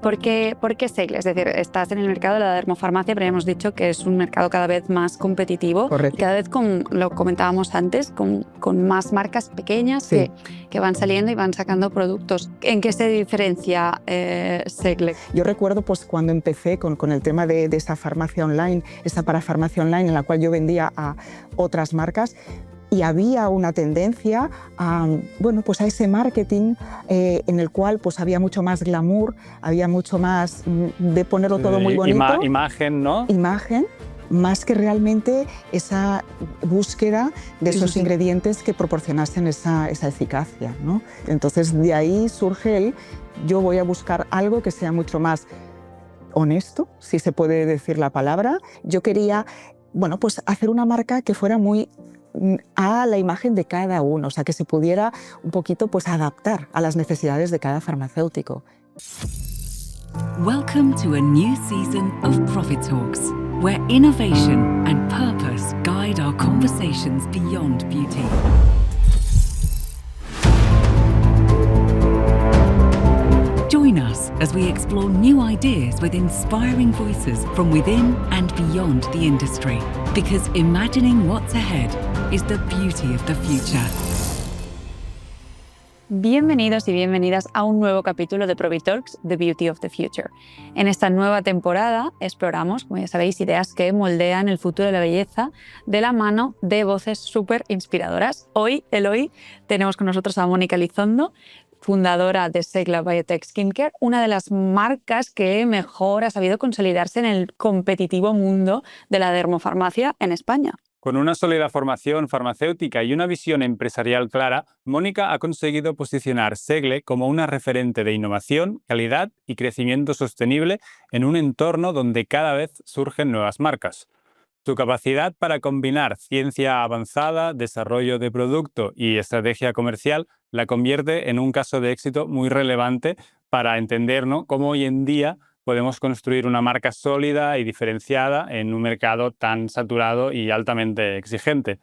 ¿Por qué Segle? Es decir, estás en el mercado de la dermofarmacia, pero ya hemos dicho que es un mercado cada vez más competitivo. Correcto. Y cada vez, lo comentábamos antes, con más marcas pequeñas Sí. que van saliendo y van sacando productos. ¿En qué se diferencia Segle? Yo recuerdo pues, cuando empecé con el tema de esa farmacia online, esa parafarmacia online en la cual yo vendía a otras marcas, y había una tendencia a, bueno, pues a ese marketing en el cual pues, había mucho más glamour, había mucho más de ponerlo todo muy bonito. Imagen, ¿no? Imagen, más que realmente esa búsqueda de esos ingredientes que proporcionasen esa eficacia, ¿no? Entonces de ahí surge yo voy a buscar algo que sea mucho más honesto, si se puede decir la palabra. Yo quería, bueno, pues hacer una marca que fuera muy a la imagen de cada uno, o sea, que se pudiera un poquito pues, adaptar a las necesidades de cada farmacéutico. Welcome to a new season of Profit Talks, where innovation and purpose guide our conversations beyond beauty. Join us as we explore new ideas with inspiring voices from within and beyond the industry, because imagining what's ahead is the beauty of the future. Bienvenidos y bienvenidas a un nuevo capítulo de Profit Talks, The Beauty of the Future. En esta nueva temporada exploramos, como ya sabéis, ideas que moldean el futuro de la belleza de la mano de voces súper inspiradoras. Hoy, Eloy, tenemos con nosotros a Mónica Elizondo, fundadora de Segle Biotech Skincare, una de las marcas que mejor ha sabido consolidarse en el competitivo mundo de la dermofarmacia en España. Con una sólida formación farmacéutica y una visión empresarial clara, Mónica ha conseguido posicionar Segle como una referente de innovación, calidad y crecimiento sostenible en un entorno donde cada vez surgen nuevas marcas. Su capacidad para combinar ciencia avanzada, desarrollo de producto y estrategia comercial la convierte en un caso de éxito muy relevante para entender, ¿no?, cómo hoy en día podemos construir una marca sólida y diferenciada en un mercado tan saturado y altamente exigente.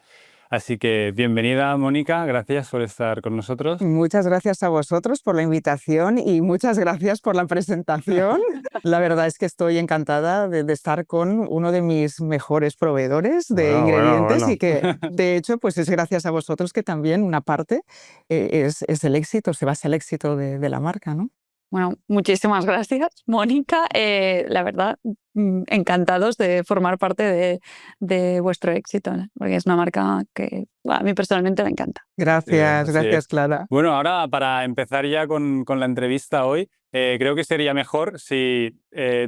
Así que bienvenida, Mónica, gracias por estar con nosotros. Muchas gracias a vosotros por la invitación y muchas gracias por la presentación. La verdad es que estoy encantada de estar con uno de mis mejores proveedores de ingredientes y que, de hecho, pues es gracias a vosotros que también una parte es el éxito, se basa el éxito de la marca, ¿no? Bueno, muchísimas gracias, Mónica. La verdad, encantados de formar parte de vuestro éxito, ¿no? Porque es una marca que a mí personalmente me encanta. Gracias, Sí, gracias, Clara. Bueno, ahora para empezar ya con la entrevista hoy, creo que sería mejor si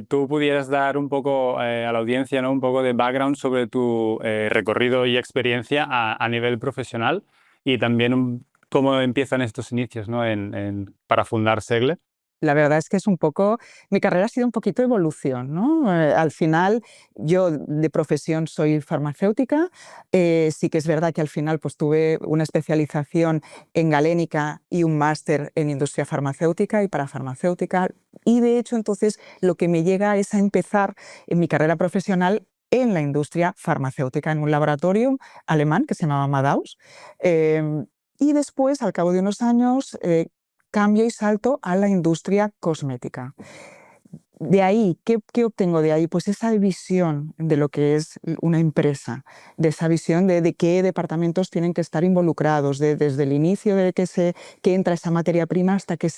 tú pudieras dar un poco a la audiencia, ¿no?, un poco de background sobre tu recorrido y experiencia a nivel profesional y también cómo empiezan estos inicios, ¿no?, para fundar Segle. La verdad es que es un poco, mi carrera ha sido un poquito evolución, ¿no? Al final, yo de profesión soy farmacéutica, sí que es verdad que al final pues, tuve una especialización en galénica y un máster en industria farmacéutica y parafarmacéutica, y de hecho entonces lo que me llega es a empezar en mi carrera profesional en la industria farmacéutica, en un laboratorio alemán que se llamaba Madaus, y después, al cabo de unos años, cambio y salto a la industria cosmética. De ahí, ¿qué obtengo de ahí? Pues esa visión de lo que es una empresa, de esa visión de qué departamentos tienen que estar involucrados, desde el inicio de que entra esa materia prima hasta que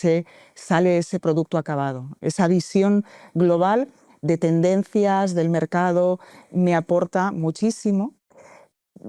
sale ese producto acabado. Esa visión global de tendencias del mercado me aporta muchísimo.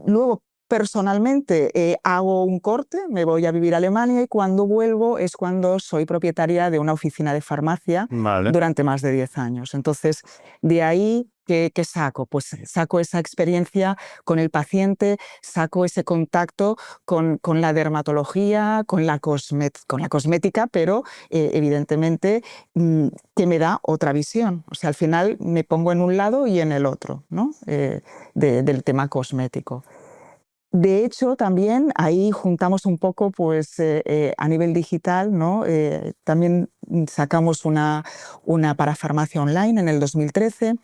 Luego, personalmente, hago un corte, me voy a vivir a Alemania y cuando vuelvo es cuando soy propietaria de una oficina de farmacia durante más de 10 años. Entonces, de ahí, ¿qué saco? Pues saco esa experiencia con el paciente, saco ese contacto con la dermatología, con la cosmética, pero evidentemente que me da otra visión. O sea, al final me pongo en un lado y en el otro, ¿no? Del tema cosmético. De hecho, también ahí juntamos un poco pues, a nivel digital, ¿no? También sacamos una parafarmacia online en el 2013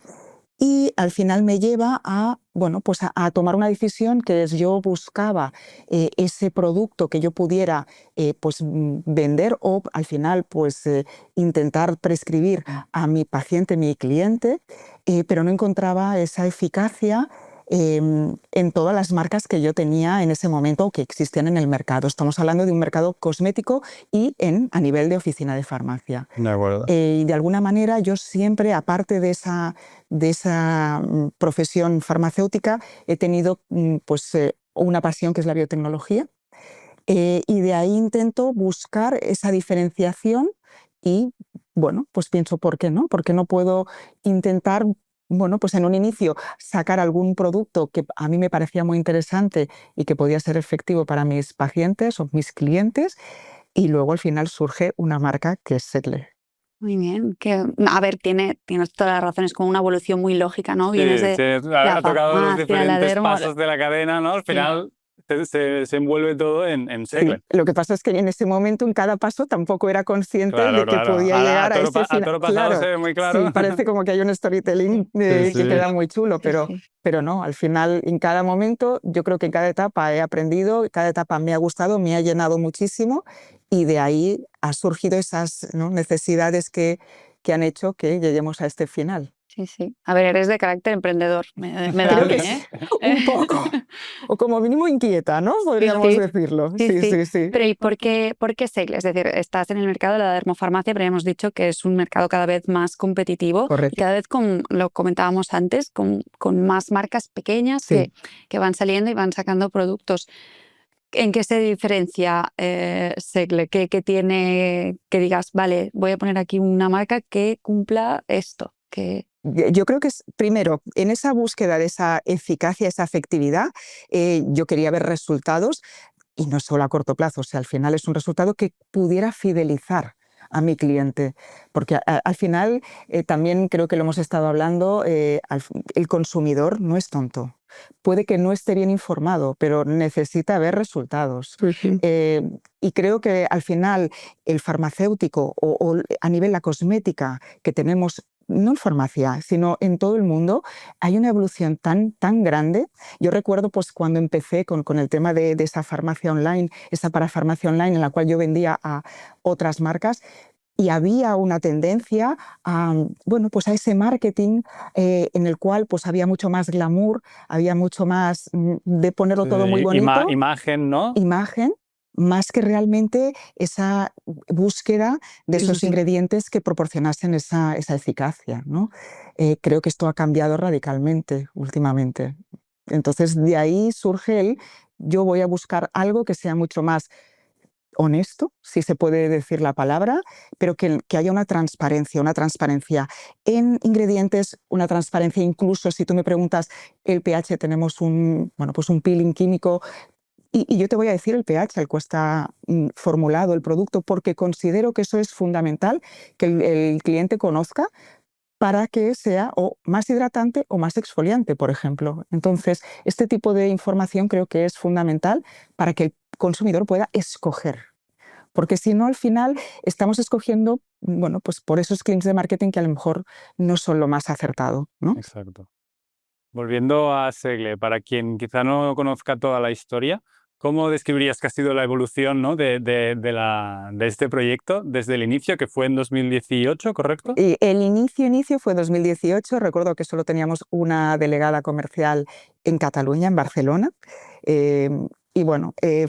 Y al final me lleva a, bueno, pues a tomar una decisión que es yo buscaba ese producto que yo pudiera vender o al final intentar prescribir a mi paciente, mi cliente, pero no encontraba esa eficacia en todas las marcas que yo tenía en ese momento o que existían en el mercado. Estamos hablando de un mercado cosmético y a nivel de oficina de farmacia. De acuerdo. Y de alguna manera yo siempre, aparte de esa profesión farmacéutica, he tenido una pasión que es la biotecnología. Y de ahí intento buscar esa diferenciación y, bueno, pues pienso, ¿por qué no? ¿Por qué no puedo intentar, bueno, pues en un inicio sacar algún producto que a mí me parecía muy interesante y que podía ser efectivo para mis pacientes o mis clientes? Y luego al final surge una marca que es Segle. Muy bien. A ver, tienes todas las razones, con una evolución muy lógica, ¿no? Sí, Vienes de ha tocado los farmacia, la diferentes dermo. pasos de la cadena, ¿no? Al final se envuelve todo en Segle. Sí, lo que pasa es que en ese momento, en cada paso, tampoco era consciente de que podía llegar a ese final. A toro pasado se ve muy claro. Sí, parece como que hay un storytelling que queda muy chulo, pero no, al final, en cada momento, yo creo que en cada etapa he aprendido, cada etapa me ha gustado, me ha llenado muchísimo y de ahí ha surgido esas, ¿no?, necesidades que han hecho que lleguemos a este final. Sí, sí. A ver, eres de carácter emprendedor, me da Creo a mí, que sí, un poco, o como mínimo inquieta, ¿no? Podríamos decirlo. Sí. Pero ¿y por qué Segle? Es decir, estás en el mercado de la dermofarmacia, pero hemos dicho que es un mercado cada vez más competitivo. Correcto. Y cada vez, lo comentábamos antes, con más marcas pequeñas Sí. que van saliendo y van sacando productos. ¿En qué se diferencia Segle? ¿Qué tiene que digas, vale, voy a poner aquí una marca que cumpla esto? Yo creo que es, primero, en esa búsqueda de esa eficacia, esa efectividad, yo quería ver resultados y no solo a corto plazo, o sea, al final es un resultado que pudiera fidelizar a mi cliente, porque al final también creo que lo hemos estado hablando, el consumidor no es tonto. Puede que no esté bien informado, pero necesita ver resultados. Y creo que al final el farmacéutico o a nivel la cosmética que tenemos, no en farmacia, sino en todo el mundo, hay una evolución tan grande. Yo recuerdo cuando empecé con el tema de esa farmacia online, esa parafarmacia online en la cual yo vendía a otras marcas, y había una tendencia a ese marketing en el cual había mucho más glamour, había mucho más de ponerlo todo muy bonito. Imagen, ¿no? Imagen, más que realmente esa búsqueda de esos ingredientes que proporcionasen esa eficacia, ¿no? Creo que esto ha cambiado radicalmente últimamente. Entonces, de ahí surge yo voy a buscar algo que sea mucho más honesto, si se puede decir la palabra, pero que haya una transparencia en ingredientes, una transparencia incluso si tú me preguntas el pH, tenemos un peeling químico y yo te voy a decir el pH al cual está formulado el producto, porque considero que eso es fundamental, que el cliente conozca para que sea o más hidratante o más exfoliante, por ejemplo. Entonces, este tipo de información creo que es fundamental para que el consumidor pueda escoger. Porque si no, al final estamos escogiendo, por esos claims de marketing que a lo mejor no son lo más acertado, ¿no? Exacto. Volviendo a Segle, para quien quizá no conozca toda la historia, ¿cómo describirías que ha sido la evolución, ¿no?, de este proyecto desde el inicio, que fue en 2018, correcto? Y el inicio fue 2018. Recuerdo que solo teníamos una delegada comercial en Cataluña, en Barcelona. Y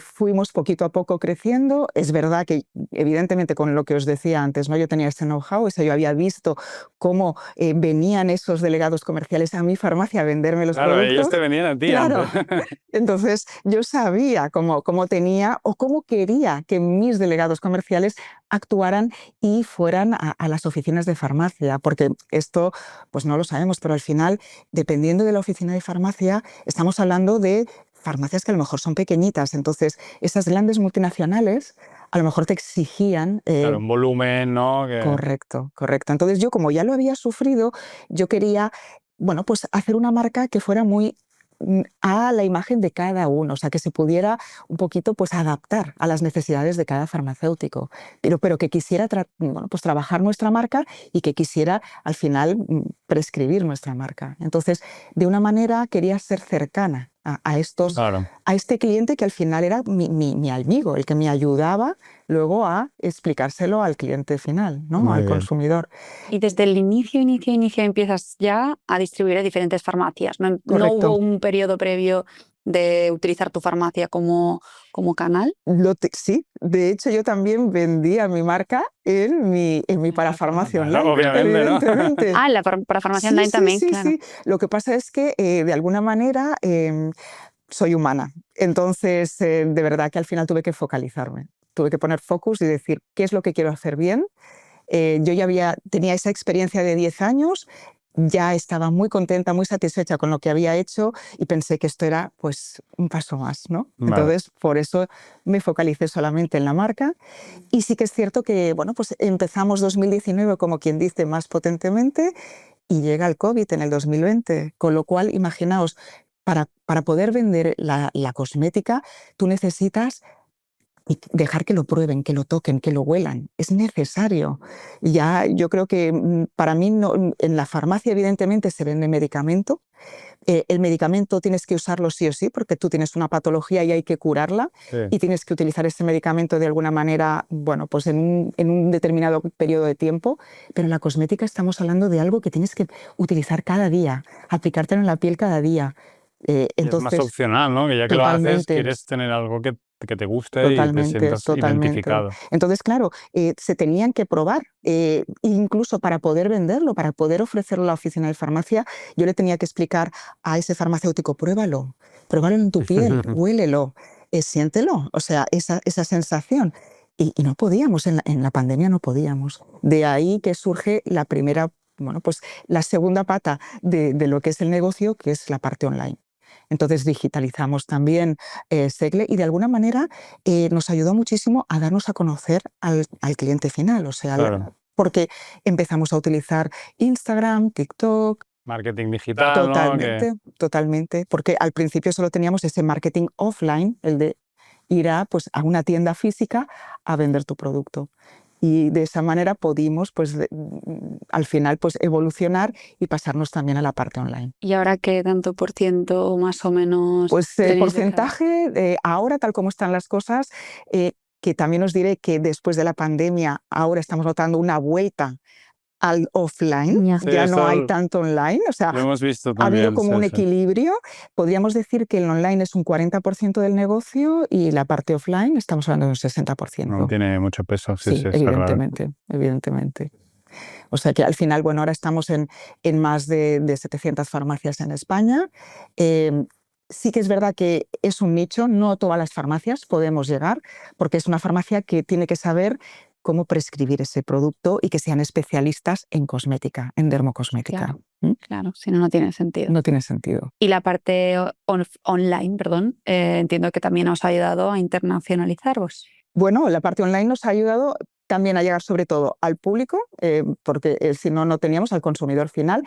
fuimos poquito a poco creciendo. Es verdad que, evidentemente, con lo que os decía antes, ¿no?, yo tenía ese know-how, yo había visto cómo venían esos delegados comerciales a mi farmacia a venderme los productos. Claro, ellos te venían a ti. Claro. Entonces, yo sabía cómo tenía o cómo quería que mis delegados comerciales actuaran y fueran a las oficinas de farmacia, porque esto, no lo sabemos, pero al final, dependiendo de la oficina de farmacia, estamos hablando de farmacias que a lo mejor son pequeñitas. Entonces, esas grandes multinacionales a lo mejor te exigían... claro, un volumen, ¿no? Correcto. Entonces, yo, como ya lo había sufrido, yo quería, hacer una marca que fuera muy a la imagen de cada uno, o sea, que se pudiera un poquito pues adaptar a las necesidades de cada farmacéutico, pero que quisiera bueno, pues trabajar nuestra marca y que quisiera al final prescribir nuestra marca. Entonces, de una manera quería ser cercana a este cliente que al final era mi amigo, el que me ayudaba luego a explicárselo al cliente final, ¿no? Al consumidor. Y desde el inicio empiezas ya a distribuir a diferentes farmacias. No Correcto. hubo un periodo previo de utilizar tu farmacia como canal. Sí, de hecho yo también vendía mi marca en mi parafarmacia online. Obviamente, evidentemente. Ah, la parafarmacia online también, claro. Sí. Lo que pasa es que de alguna manera soy humana. Entonces, de verdad que al final tuve que focalizarme. Tuve que poner focus y decir qué es lo que quiero hacer bien. Yo ya tenía esa experiencia de 10 años, ya estaba muy contenta, muy satisfecha con lo que había hecho y pensé que esto era pues un paso más, ¿no? Vale. Entonces, por eso me focalicé solamente en la marca. Y sí que es cierto que, bueno, pues empezamos 2019, como quien dice, más potentemente, y llega el COVID en el 2020, con lo cual, imaginaos, para poder vender la cosmética, tú necesitas dejar que lo prueben, que lo toquen, que lo huelan. Es necesario. Ya yo creo que para mí en la farmacia evidentemente se vende medicamento. El medicamento tienes que usarlo sí o sí porque tú tienes una patología y hay que curarla y tienes que utilizar ese medicamento de alguna manera, bueno, pues en un determinado periodo de tiempo, pero en la cosmética estamos hablando de algo que tienes que utilizar cada día, aplicártelo en la piel cada día. Entonces, es más opcional, ¿no? Que ya que lo haces, quieres tener algo que te guste y te sientas identificado. Entonces, claro, se tenían que probar, incluso para poder venderlo, para poder ofrecerlo a la oficina de farmacia, yo le tenía que explicar a ese farmacéutico, pruébalo en tu piel, huélelo, siéntelo, o sea, esa sensación. Y no podíamos, en la pandemia no podíamos. De ahí que surge la primera, bueno, pues la segunda pata de lo que es el negocio, que es la parte online. Entonces digitalizamos también Segle y de alguna manera nos ayudó muchísimo a darnos a conocer al cliente final, o sea, porque empezamos a utilizar Instagram, TikTok. Marketing digital, Totalmente, porque al principio solo teníamos ese marketing offline, el de ir a una tienda física a vender tu producto. Y de esa manera pudimos, pues, al final, pues, evolucionar y pasarnos también a la parte online. ¿Y ahora qué tanto por ciento más o menos? Pues el porcentaje, ahora tal como están las cosas, que también os diré que después de la pandemia ahora estamos notando una vuelta al offline, ya no hay tanto online, o sea, lo hemos visto ha también, habido como un equilibrio. Podríamos decir que el online es un 40% del negocio y la parte offline estamos hablando de un 60%. No tiene mucho peso, sí, evidentemente. O sea que al final, bueno, ahora estamos en más de 700 farmacias en España. Sí que es verdad que es un nicho, no todas las farmacias podemos llegar, porque es una farmacia que tiene que saber cómo prescribir ese producto y que sean especialistas en cosmética, en dermocosmética. Claro, si no, no tiene sentido. No tiene sentido. Y la parte online, entiendo que también os ha ayudado a internacionalizaros. Bueno, la parte online nos ha ayudado también a llegar sobre todo al público, porque si no, no teníamos al consumidor final.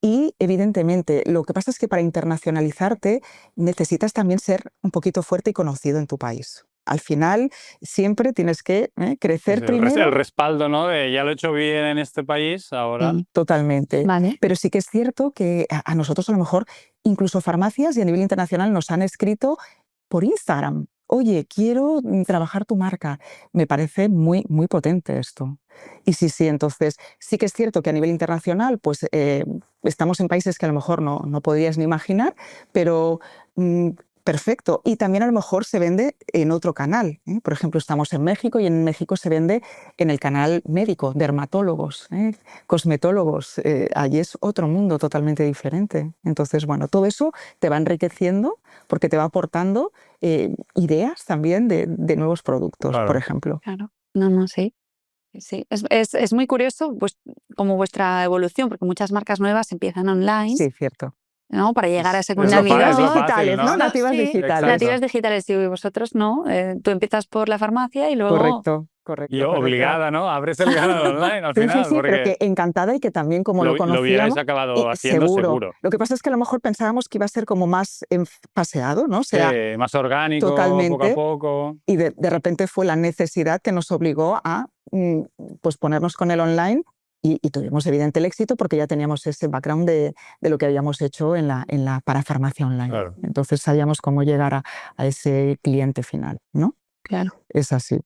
Y evidentemente, lo que pasa es que para internacionalizarte necesitas también ser un poquito fuerte y conocido en tu país. Al final, siempre tienes que crecer primero. El respaldo, ¿no? De ya lo he hecho bien en este país, ahora. Totalmente. Vale. Pero sí que es cierto que a nosotros a lo mejor, incluso farmacias y a nivel internacional nos han escrito por Instagram. Oye, quiero trabajar tu marca. Me parece muy, muy potente esto. Y sí, entonces sí que es cierto que a nivel internacional pues estamos en países que a lo mejor no podrías ni imaginar, pero perfecto. Y también a lo mejor se vende en otro canal. Por ejemplo, estamos en México y en México se vende en el canal médico, dermatólogos, cosmetólogos. Allí es otro mundo totalmente diferente. Entonces, bueno, todo eso te va enriqueciendo porque te va aportando ideas también de nuevos productos, por ejemplo. Claro, sí. Sí, es muy curioso pues, como vuestra evolución, porque muchas marcas nuevas empiezan online. Sí, cierto. ¿No? Para llegar a ese consumidor. Nativas digitales, ¿no? Nativas digitales. Nativas digitales, y vosotros no. Tú empiezas por la farmacia y luego... Correcto. correcto, Y correcto. obligada, ¿no? Abres el canal online al Sí, final, sí, pero porque que encantada y que también como lo lo hubierais conocíamos, acabado haciendo seguro. Lo que pasa es que a lo mejor pensábamos que iba a ser como más paseado, ¿no? O Sí, sea, más orgánico, poco a totalmente. poco. Y de repente fue la necesidad que nos obligó a pues ponernos con el online y tuvimos evidente el éxito porque ya teníamos ese background de lo que habíamos hecho en la parafarmacia online. Claro. Entonces sabíamos cómo llegar a ese cliente final, ¿no? Claro. Es así.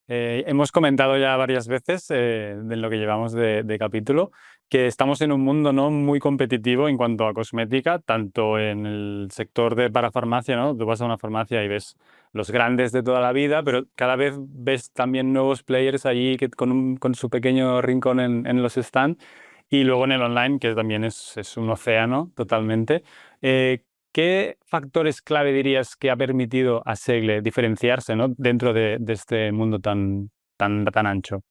Hemos comentado ya varias veces de lo que llevamos de capítulo que estamos en un mundo no muy competitivo en cuanto a cosmética, tanto en el sector de parafarmacia, ¿no? Tú vas a una farmacia y ves los grandes de toda la vida, pero cada vez ves también nuevos players allí que con su pequeño rincón en los stands, y luego en el online, que también es un océano totalmente. ¿Qué factores clave dirías que ha permitido a Segle diferenciarse, ¿no? dentro de este mundo tan ancho?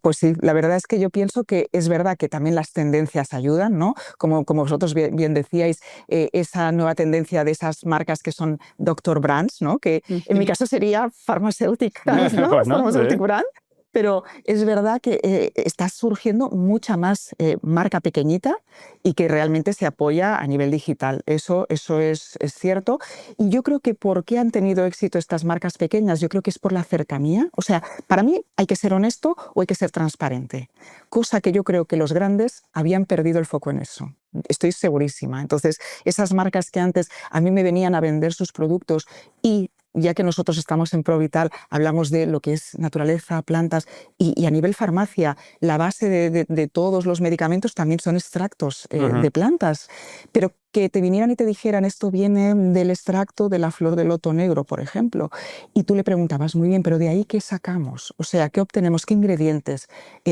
Pues sí, la verdad es que yo pienso que es verdad que también las tendencias ayudan, ¿no? Como vosotros bien decíais, esa nueva tendencia de esas marcas que son doctor brands, ¿no? Que en mi caso sería farmacéuticas, ¿no? Bueno, Pharmaceutic sí. brand. Pero es verdad que está surgiendo mucha más marca pequeñita y que realmente se apoya a nivel digital. Eso es cierto. Y yo creo que ¿por qué han tenido éxito estas marcas pequeñas? Yo creo que es por la cercanía. O sea, para mí hay que ser honesto o hay que ser transparente. Cosa que yo creo que los grandes habían perdido el foco en eso. Estoy segurísima. Entonces, esas marcas que antes a mí me venían a vender sus productos y ya que nosotros estamos en Provital, hablamos de lo que es naturaleza, plantas y a nivel farmacia, la base de todos los medicamentos también son extractos de plantas, pero que te vinieran y te dijeran esto viene del extracto de la flor del loto negro, por ejemplo, y tú le preguntabas, muy bien, pero ¿de ahí qué sacamos? O sea, ¿qué obtenemos? ¿Qué ingredientes?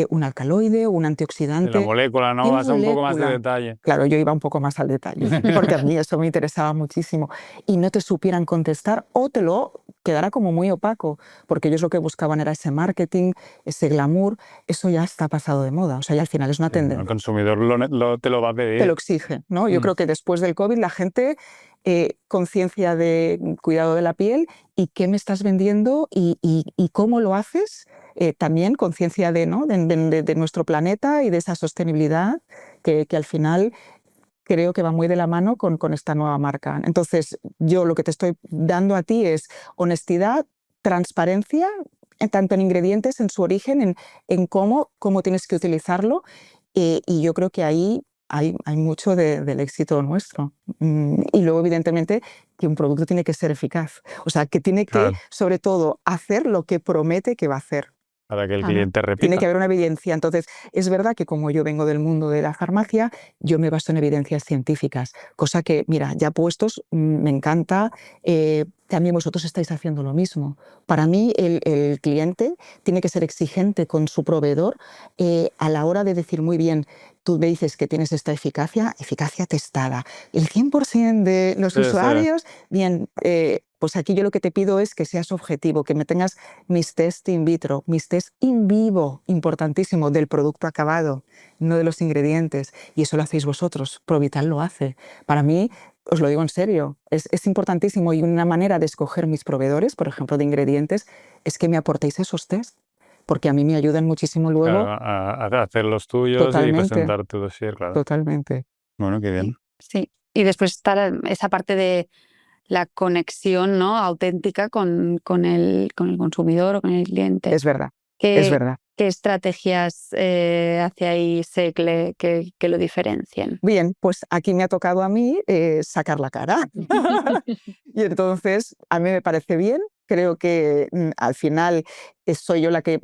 ¿Un alcaloide, un De antioxidante? la molécula, ¿no? ¿Qué Vas a un poco más de molécula? detalle. Claro, yo iba un poco más al detalle, porque a mí eso me interesaba muchísimo. Y no te supieran contestar o te lo quedara como muy opaco, porque ellos lo que buscaban era ese marketing, ese glamour. Eso ya está pasado de moda, o sea, ya al final es una Sí, el tendencia. consumidor te lo va a Te lo pedir. exige, ¿no? Yo creo que después del COVID la gente, conciencia de cuidado de la piel y qué me estás vendiendo y cómo lo haces, también conciencia ¿no? de nuestro planeta y de esa sostenibilidad que al final creo que va muy de la mano con esta nueva marca. Entonces, yo lo que te estoy dando a ti es honestidad, transparencia, tanto en ingredientes, en su origen, en cómo tienes que utilizarlo. Y yo creo que ahí hay mucho del éxito nuestro. Y luego, evidentemente, que un producto tiene que ser eficaz. O sea, que tiene que, Claro. sobre todo, hacer lo que promete que va a hacer. Para que el Ajá. cliente Tiene repita. que haber una evidencia. Entonces, es verdad que como yo vengo del mundo de la farmacia, yo me baso en evidencias científicas, cosa que, mira, ya puestos, me encanta. También vosotros estáis haciendo lo mismo. Para mí, el cliente tiene que ser exigente con su proveedor a la hora de decir, muy bien, tú me dices que tienes esta eficacia testada. El 100% de los Sí, sí. usuarios, bien, pues aquí yo lo que te pido es que seas objetivo, que me tengas mis test in vitro, mis test in vivo, importantísimo, del producto acabado, no de los ingredientes. Y eso lo hacéis vosotros, Provital lo hace. Para mí, os lo digo en serio, es importantísimo y una manera de escoger mis proveedores, por ejemplo, de ingredientes, es que me aportéis esos test, porque a mí me ayudan muchísimo luego. Claro, a hacer los tuyos y Totalmente, presentar tu dossier, claro. totalmente. Bueno, qué bien. Sí. Y después está esa parte de la conexión, ¿no? auténtica con el consumidor o con el cliente. Es verdad, ¿Qué, es verdad. ¿Qué estrategias hace ahí Segle que lo diferencien? Bien, pues aquí me ha tocado a mí sacar la cara. Y entonces, a mí me parece bien. Creo que al final soy yo la que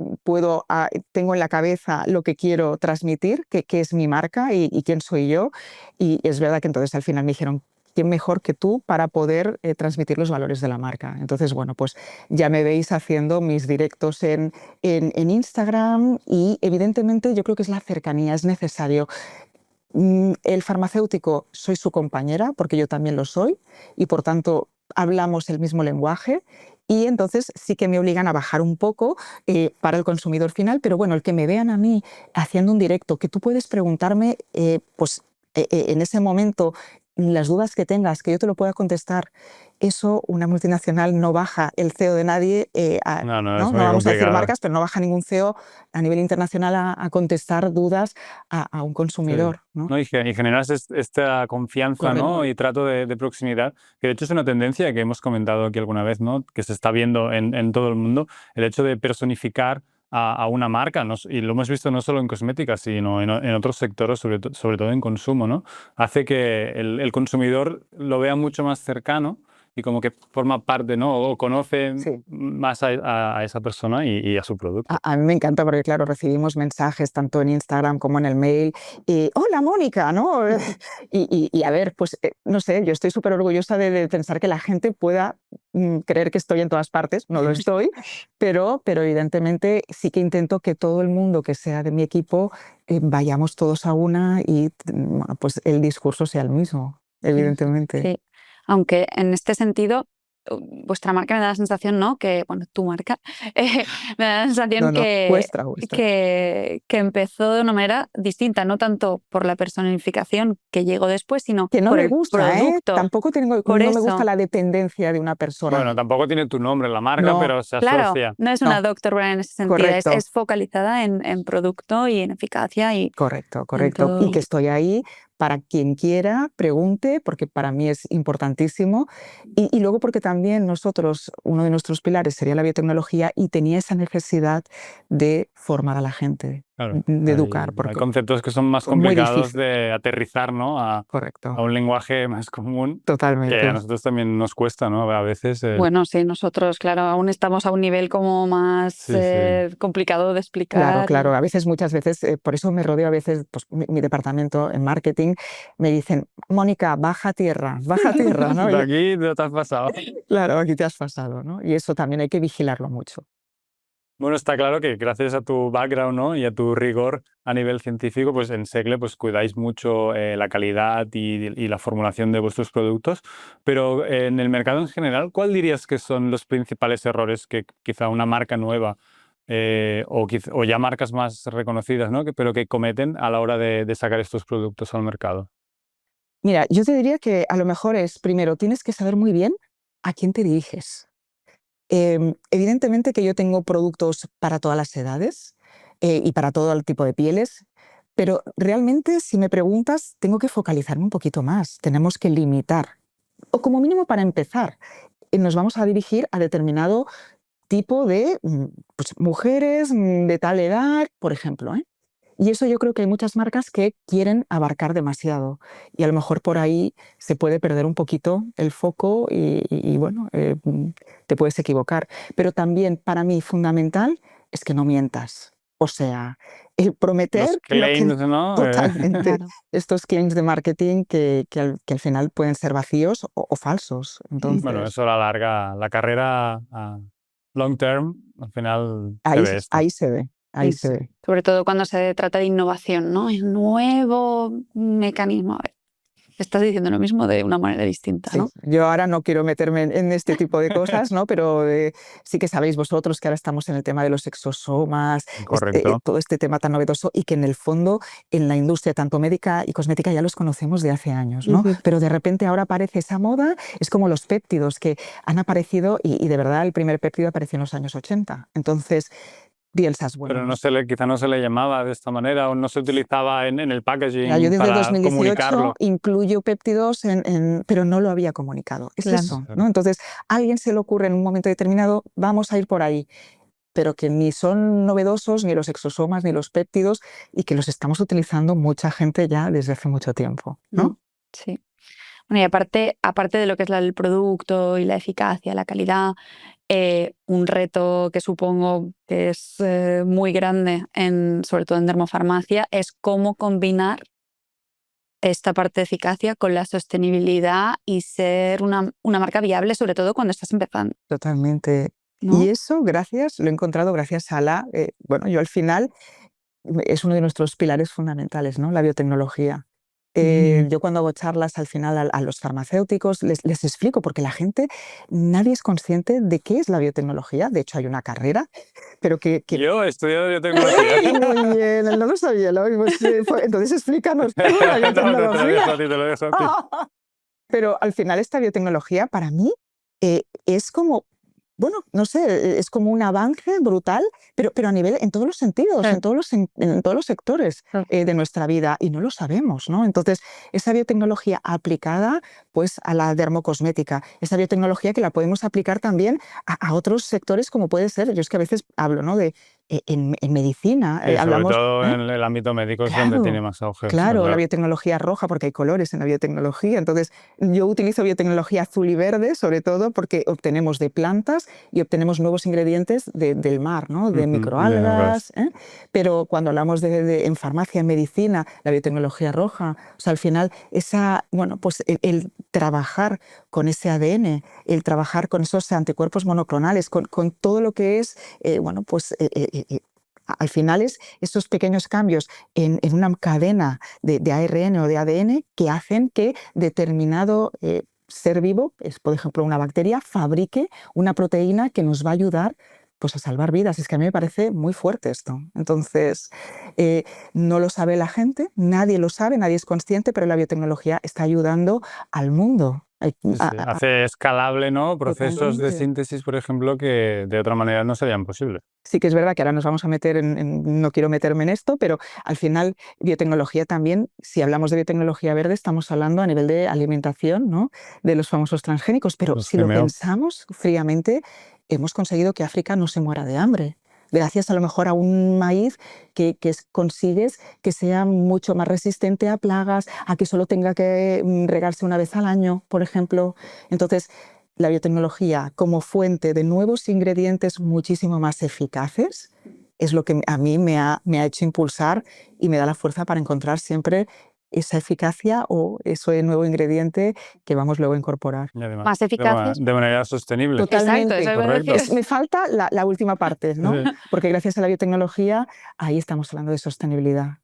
tengo en la cabeza lo que quiero transmitir, que es mi marca y quién soy yo. Y es verdad que entonces al final me dijeron, ¿quién mejor que tú para poder transmitir los valores de la marca? Entonces, bueno, pues ya me veis haciendo mis directos en Instagram y evidentemente yo creo que es la cercanía, es necesario. El farmacéutico, soy su compañera, porque yo también lo soy, y por tanto hablamos el mismo lenguaje, y entonces sí que me obligan a bajar un poco para el consumidor final, pero bueno, el que me vean a mí haciendo un directo, que tú puedes preguntarme, pues en ese momento, las dudas que tengas, que yo te lo pueda contestar. Eso una multinacional no baja el CEO de nadie, No, ¿no? es No muy vamos a decir complicado. marcas, pero no baja ningún CEO a nivel internacional a contestar dudas a un consumidor, ¿no? ¿No? Y generas esta confianza, ¿no? Correcto. Y trato de proximidad, que de hecho es una tendencia que hemos comentado aquí alguna vez, ¿no? Que se está viendo en todo el mundo, el hecho de personificar a una marca, ¿no? Y lo hemos visto no solo en cosmética, sino en otros sectores, sobre todo en consumo, ¿no? Hace que el consumidor lo vea mucho más cercano y como que forma parte, ¿no? O conoce Sí. más a esa persona y a su producto. A mí me encanta porque, claro, recibimos mensajes tanto en Instagram como en el mail y hola Mónica, ¿no? Y a ver, pues no sé, yo estoy súper orgullosa de pensar que la gente pueda creer que estoy en todas partes, no lo estoy, pero evidentemente sí que intento que todo el mundo que sea de mi equipo vayamos todos a una y pues el discurso sea el mismo, evidentemente. Sí, aunque en este sentido, vuestra marca me da la sensación, ¿no? Que, bueno, tu marca, me da la sensación No, vuestra. que empezó de una manera distinta, no tanto por la personificación que llegó después, sino Que no por me el gusta, ¿eh? producto. Tampoco Por no me gusta eso, la dependencia de una persona. Bueno, tampoco tiene tu nombre en la marca, No, pero se claro, asocia. no es una no, doctor brand en ese sentido, correcto. es focalizada en producto y en eficacia y Correcto. en Y todo. que estoy ahí para quien quiera, pregunte, porque para mí es importantísimo. Y luego porque también nosotros, uno de nuestros pilares sería la biotecnología y tenía esa necesidad de formar a la gente, Claro, de educar, hay porque conceptos que son más muy complicados difícil. de aterrizar, ¿no? A Correcto, un lenguaje más común que totalmente. a nosotros también nos cuesta, ¿no? A veces. Bueno, sí, nosotros, claro, aún estamos a un nivel como más Sí. complicado de explicar. Claro. A veces, muchas veces, por eso me rodeo a veces, pues mi departamento en marketing, me dicen, Mónica, baja a tierra, ¿no? De aquí no te has pasado. Claro, aquí te has pasado, ¿no? Y eso también hay que vigilarlo mucho. Bueno, está claro que gracias a tu background, ¿no? Y a tu rigor a nivel científico, pues en Segle pues cuidáis mucho la calidad y la formulación de vuestros productos. Pero en el mercado en general, ¿cuál dirías que son los principales errores que quizá una marca nueva o ya marcas más reconocidas, ¿no? Pero que cometen a la hora de sacar estos productos al mercado? Mira, yo te diría que a lo mejor es, primero, tienes que saber muy bien a quién te diriges. Evidentemente que yo tengo productos para todas las edades y para todo el tipo de pieles, pero realmente si me preguntas, tengo que focalizarme un poquito más. Tenemos que limitar, o como mínimo para empezar, nos vamos a dirigir a determinado tipo de pues, mujeres de tal edad, por ejemplo, ¿eh? Y eso yo creo que hay muchas marcas que quieren abarcar demasiado y a lo mejor por ahí se puede perder un poquito el foco y bueno, te puedes equivocar. Pero también para mí fundamental es que no mientas. O sea, el prometer Los lo que claims, ¿no? totalmente. Claro. Estos claims de marketing que al final pueden ser vacíos o falsos. Bueno, Entonces, eso a la larga, la carrera a long term, al final se ahí, ve esto. ahí se ve, ahí se ve. Sobre todo cuando se trata de innovación, ¿no? El nuevo mecanismo. A ver, estás diciendo lo mismo de una manera distinta, Sí, ¿no? yo ahora no quiero meterme en este tipo de cosas, ¿no? Pero sí que sabéis vosotros que ahora estamos en el tema de los exosomas, Correcto. todo este tema tan novedoso y que en el fondo en la industria tanto médica y cosmética ya los conocemos de hace años, ¿no? Pero de repente ahora aparece esa moda, es como los péptidos que han aparecido y de verdad el primer péptido apareció en los años 80. Entonces, piensas, bueno, Pero quizá no se le llamaba de esta manera o no se utilizaba en el mira, yo packaging desde para 2018 comunicarlo. incluyo péptidos, pero no lo había comunicado. Es Claro. eso, ¿no? Entonces, a alguien se le ocurre en un momento determinado, vamos a ir por ahí, pero que ni son novedosos, ni los exosomas, ni los péptidos, y que los estamos utilizando mucha gente ya desde hace mucho tiempo, ¿no? Sí. Bueno, y aparte de lo que es el producto y la eficacia, la calidad, un reto que supongo que es muy grande, sobre todo en dermofarmacia, es cómo combinar esta parte de eficacia con la sostenibilidad y ser una marca viable, sobre todo cuando estás empezando, Totalmente. ¿no? Y eso lo he encontrado gracias a bueno, yo al final es uno de nuestros pilares fundamentales, ¿no? La biotecnología. Yo cuando hago charlas al final a los farmacéuticos les explico, porque la gente, nadie es consciente de qué es la biotecnología. De hecho, hay una carrera, pero Yo he estudiado biotecnología. ¡Ey! Muy bien, no lo sabía. Pues, entonces explícanos tú la No, te lo dejo biotecnología. a ti, te lo dejo a ti. Pero al final esta biotecnología para mí es como, bueno, no sé, es como un avance brutal, pero a nivel, en todos los sentidos, en todos los sectores de nuestra vida, y no lo sabemos, ¿no? Entonces, esa biotecnología aplicada pues a la dermocosmética, esa biotecnología que la podemos aplicar también a otros sectores, como puede ser, yo es que a veces hablo, ¿no? En medicina, Y sobre hablamos... todo en el ámbito médico es donde tiene más auge. Claro, la ¿verdad? biotecnología roja, porque hay colores en la biotecnología. Entonces, yo utilizo biotecnología azul y verde, sobre todo porque obtenemos de plantas y obtenemos nuevos ingredientes del mar, ¿no? De Ujú, microalgas. Pero cuando hablamos en farmacia, en medicina, la biotecnología roja, o sea, al final, bueno, pues el trabajar con ese ADN, el trabajar con esos anticuerpos monoclonales, con todo lo que es, bueno, pues... al final es esos pequeños cambios en una cadena de ARN o de ADN que hacen que determinado ser vivo, por ejemplo una bacteria, fabrique una proteína que nos va a ayudar pues, a salvar vidas. Es que a mí me parece muy fuerte esto. Entonces, no lo sabe la gente, nadie lo sabe, nadie es consciente, pero la biotecnología está ayudando al mundo. Sí, hace escalable, ¿no? Procesos de síntesis, por ejemplo, que de otra manera no serían posibles. Sí que es verdad que ahora nos vamos a meter no quiero meterme en esto, pero al final biotecnología también, si hablamos de biotecnología verde, estamos hablando a nivel de alimentación, ¿no? De los famosos transgénicos, pero Los si lo GMO. pensamos fríamente, hemos conseguido que África no se muera de hambre. Gracias a lo mejor a un maíz que consigues que sea mucho más resistente a plagas, a que solo tenga que regarse una vez al año, por ejemplo. Entonces, la biotecnología como fuente de nuevos ingredientes muchísimo más eficaces es lo que a mí me ha hecho impulsar y me da la fuerza para encontrar siempre esa eficacia o ese nuevo ingrediente que vamos luego a incorporar. Y además, Más eficaces. de manera sostenible. Totalmente. Exacto, eso iba a Correcto. decir. Me falta la última parte, ¿no? Sí. Porque gracias a la biotecnología, ahí estamos hablando de sostenibilidad.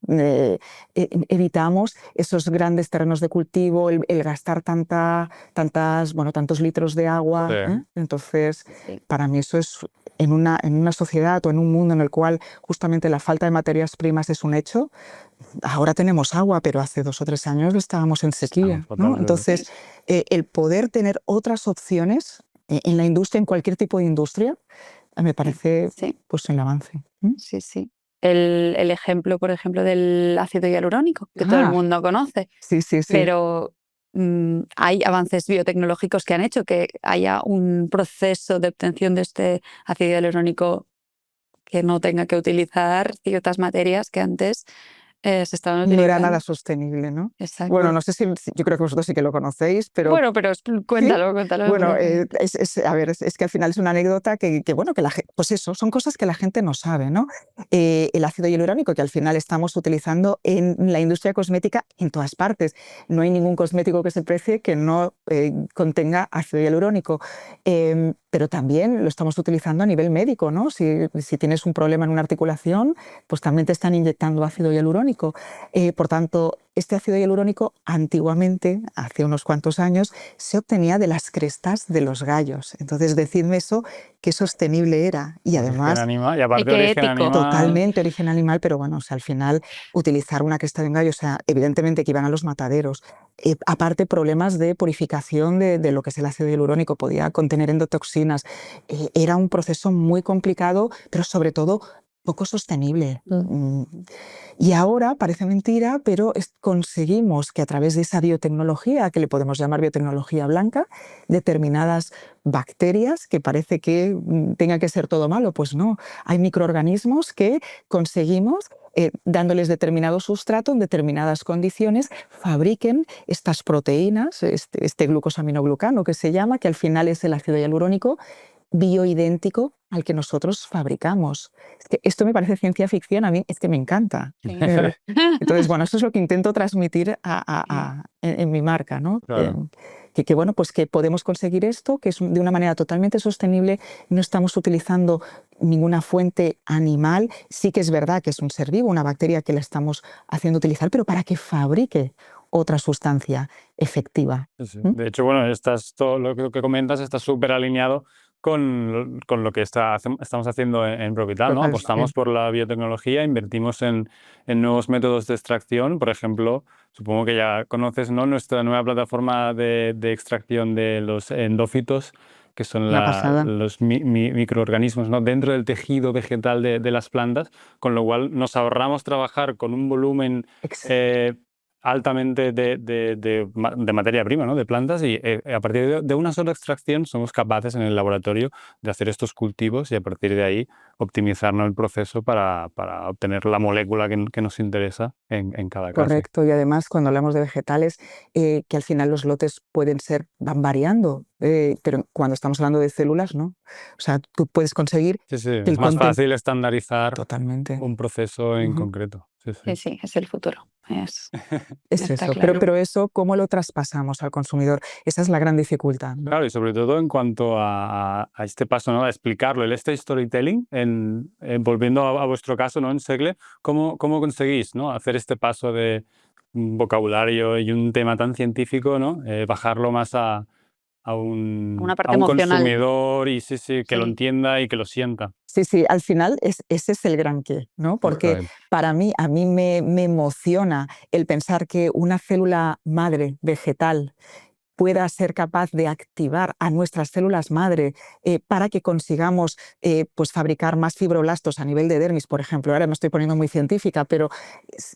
Evitamos esos grandes terrenos de cultivo, el gastar tantos litros de agua. Sí. Entonces, Sí. para mí eso es, en una sociedad o en un mundo en el cual justamente la falta de materias primas es un hecho, ahora tenemos agua, pero hace 2 o 3 años estábamos en sequía, Estamos ¿no? fatal, Entonces, el poder tener otras opciones en la industria, en cualquier tipo de industria, me parece Sí, pues el avance. sí, sí. El ejemplo, por ejemplo, del ácido hialurónico, que todo el mundo conoce, Sí. pero hay avances biotecnológicos que han hecho que haya un proceso de obtención de este ácido hialurónico que no tenga que utilizar ciertas materias que antes se estaban No utilizando. era nada sostenible, ¿no? Exacto. Bueno, no sé si yo creo que vosotros sí que lo conocéis, pero... Bueno, pero cuéntalo. Bueno, porque- es que al final es una anécdota bueno, que la gente, pues eso, son cosas que la gente no sabe, ¿no? El ácido hialurónico que al final estamos utilizando en la industria cosmética en todas partes. No hay ningún cosmético que se precie que no contenga ácido hialurónico. Pero también lo estamos utilizando a nivel médico, ¿no? Si tienes un problema en una articulación, pues también te están inyectando ácido hialurónico. Por tanto, este ácido hialurónico antiguamente, hace unos cuantos años, se obtenía de las crestas de los gallos. Entonces, decidme eso, qué sostenible era. Y además, Animal, y aparte qué origen ético. animal. totalmente origen animal, pero bueno, o sea, al final utilizar una cresta de un gallo, o sea, evidentemente que iban a los mataderos. Aparte, problemas de purificación de lo que es el ácido hialurónico, podía contener endotoxinas. Era un proceso muy complicado, pero sobre todo poco sostenible. Y ahora parece mentira, pero conseguimos que a través de esa biotecnología, que le podemos llamar biotecnología blanca, determinadas bacterias, que parece que tenga que ser todo malo, pues no. Hay microorganismos que conseguimos, dándoles determinado sustrato en determinadas condiciones, fabriquen estas proteínas, este glucosaminoglucano que se llama, que al final es el ácido hialurónico, bioidéntico al que nosotros fabricamos. Es que esto me parece ciencia ficción, a mí es que me encanta. Sí. Entonces, bueno, esto es lo que intento transmitir en mi marca, ¿no? Claro. Que bueno, pues que podemos conseguir esto, que es de una manera totalmente sostenible, no estamos utilizando ninguna fuente animal. Sí que es verdad que es un ser vivo, una bacteria que la estamos haciendo utilizar, pero para que fabrique otra sustancia efectiva. Sí. De hecho, bueno, todo lo que comentas está súper alineado con lo que estamos haciendo en Provital, ¿no? Total, Apostamos por la biotecnología, invertimos en nuevos métodos de extracción. Por ejemplo, supongo que ya conoces, ¿no?, nuestra nueva plataforma de extracción de los endófitos, que son una pasada. los microorganismos, ¿no?, dentro del tejido vegetal de las plantas, con lo cual nos ahorramos trabajar con un volumen altamente de materia prima, ¿no?, de plantas, y a partir de una sola extracción somos capaces en el laboratorio de hacer estos cultivos y a partir de ahí optimizar, ¿no?, el proceso para obtener la molécula que nos interesa en cada caso. Correcto, y además cuando hablamos de vegetales, que al final los lotes van variando, pero cuando estamos hablando de células, ¿no? O sea, tú puedes conseguir Sí, sí, que es el más conten fácil estandarizar totalmente. un proceso en Ujú. concreto. Sí, Sí, sí. sí, es el futuro. Es Está eso, claro. pero eso, ¿cómo lo traspasamos al consumidor? Esa es la gran dificultad, ¿no? Claro, y sobre todo en cuanto a este paso, ¿no?, a explicarlo, el storytelling, volviendo a vuestro caso, ¿no?, en Segle, ¿cómo conseguís, ¿no?, hacer este paso de un vocabulario y un tema tan científico, ¿no?, bajarlo más a Una a parte un emocional. consumidor y sí, sí, que lo Sí. entienda y que lo sienta? Sí, sí, al final ese es el gran qué, ¿no? Porque Efectivamente. para mí, a mí me emociona el pensar que una célula madre vegetal pueda ser capaz de activar a nuestras células madre para que consigamos pues fabricar más fibroblastos a nivel de dermis, por ejemplo. Ahora me estoy poniendo muy científica, pero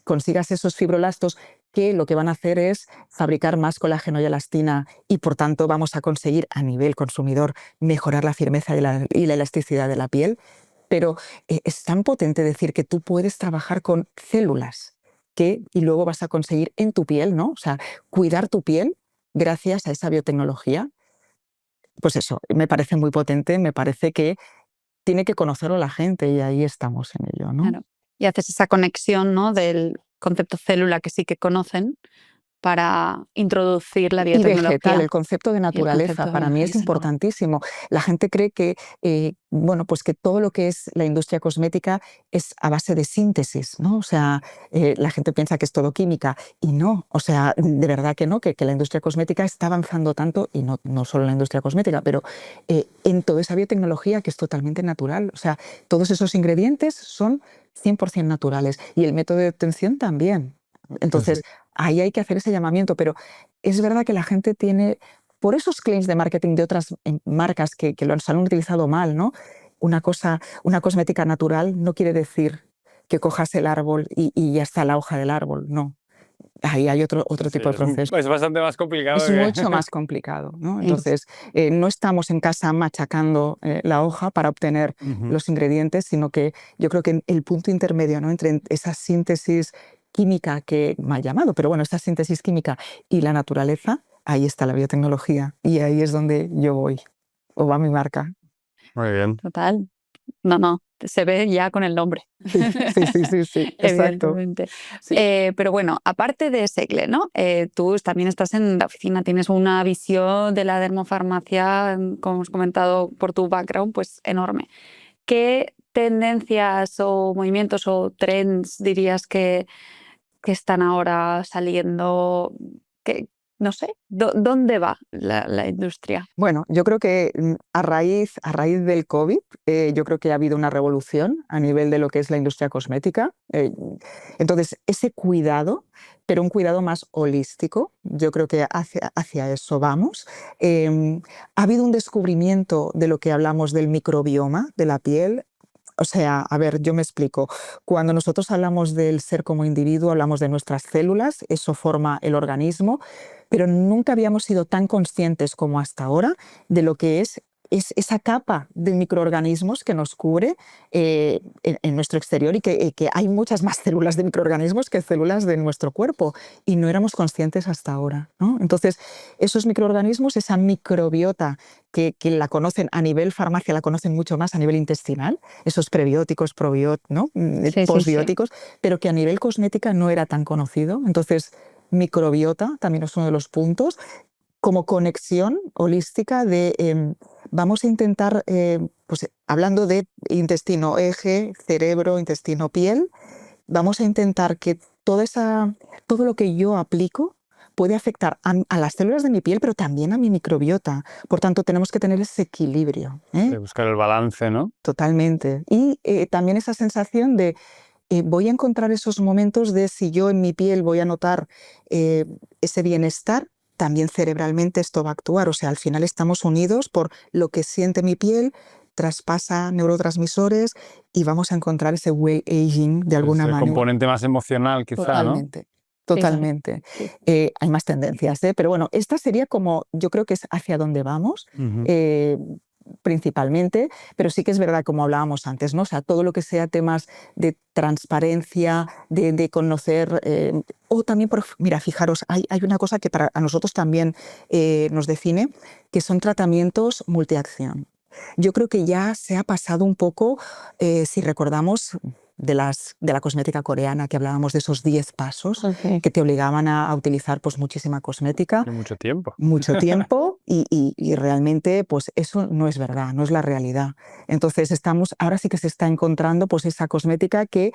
consigas esos fibroblastos que lo que van a hacer es fabricar más colágeno y elastina y por tanto vamos a conseguir a nivel consumidor mejorar la firmeza y la elasticidad de la piel. Pero es tan potente decir que tú puedes trabajar con células y luego vas a conseguir en tu piel, ¿no? O sea, cuidar tu piel gracias a esa biotecnología. Pues eso, me parece muy potente, me parece que tiene que conocerlo la gente y ahí estamos en ello, ¿no? Claro. Y haces esa conexión, ¿no?, del concepto célula que sí que conocen para introducir la Y vegetal, biotecnología el concepto de y el naturaleza concepto para mí es biológico. importantísimo. La gente cree que, bueno, pues que todo lo que es la industria cosmética es a base de síntesis, ¿no? O sea, la gente piensa que es todo química y no, o sea, de verdad que no, que la industria cosmética está avanzando tanto, y no solo la industria cosmética, pero en toda esa biotecnología que es totalmente natural. O sea, todos esos ingredientes son 100% naturales y el método de obtención también. Sí, sí. Entonces, ahí hay que hacer ese llamamiento, pero es verdad que la gente tiene, por esos claims de marketing de otras marcas que los han utilizado mal, ¿no? Una cosmética natural no quiere decir que cojas el árbol y ya está la hoja del árbol, no. Ahí hay otro Sí, tipo de proceso. es bastante más complicado Es que... mucho más complicado, ¿no? Sí. Entonces, no estamos en casa machacando la hoja para obtener Ujú. los ingredientes, sino que yo creo que el punto intermedio, ¿no?, entre esa síntesis química que me ha llamado, pero bueno, esta síntesis química y la naturaleza, ahí está la biotecnología y ahí es donde yo voy, o va mi marca. Muy bien. Total. No, se ve ya con el nombre. Sí, sí, sí, sí, sí, exacto. Evidentemente. Sí. Pero bueno, aparte de Segle, ¿no? Tú también estás en la oficina, tienes una visión de la dermofarmacia, como hemos comentado por tu background, pues enorme. ¿Qué tendencias o movimientos o trends dirías que están ahora saliendo? Que, no sé, ¿dónde va la industria? Bueno, yo creo que a raíz del COVID, yo creo que ha habido una revolución a nivel de lo que es la industria cosmética. Entonces, ese cuidado, pero un cuidado más holístico, yo creo que hacia eso vamos. Ha habido un descubrimiento de lo que hablamos del microbioma de la piel. O sea, a ver, yo me explico. Cuando nosotros hablamos del ser como individuo, hablamos de nuestras células, eso forma el organismo, pero nunca habíamos sido tan conscientes como hasta ahora de lo que es esa capa de microorganismos que nos cubre en nuestro exterior y que hay muchas más células de microorganismos que células de nuestro cuerpo y no éramos conscientes hasta ahora, ¿no? Entonces, esos microorganismos, esa microbiota que la conocen a nivel farmacia, la conocen mucho más a nivel intestinal, esos prebióticos, probióticos, ¿no?, Sí, sí, sí. posbióticos, pero que a nivel cosmética no era tan conocido. Entonces, microbiota también es uno de los puntos, como conexión holística de vamos a intentar, pues hablando de intestino eje, cerebro, intestino piel, vamos a intentar que todo lo que yo aplico puede afectar a las células de mi piel, pero también a mi microbiota. Por tanto, tenemos que tener ese equilibrio, ¿eh? De buscar el balance, ¿no? Totalmente. Y también esa sensación de voy a encontrar esos momentos de si yo en mi piel voy a notar ese bienestar, también cerebralmente esto va a actuar. O sea, al final estamos unidos por lo que siente mi piel, traspasa neurotransmisores y vamos a encontrar ese way aging de alguna Ese manera. componente más emocional, quizá, Totalmente. ¿no? Totalmente. Sí. Hay más tendencias, pero bueno, esta sería como, yo creo que es hacia dónde vamos, principalmente, pero sí que es verdad, como hablábamos antes, ¿no? O sea, todo lo que sea temas de transparencia, de conocer, o también, mira, fijaros, hay una cosa que a nosotros también nos define, que son tratamientos multiacción. Yo creo que ya se ha pasado un poco, si recordamos, de la cosmética coreana, que hablábamos de esos 10 pasos que te obligaban a utilizar pues, muchísima cosmética. Y mucho tiempo. Mucho tiempo y realmente pues, eso no es verdad, no es la realidad. Entonces ahora sí que se está encontrando pues, esa cosmética que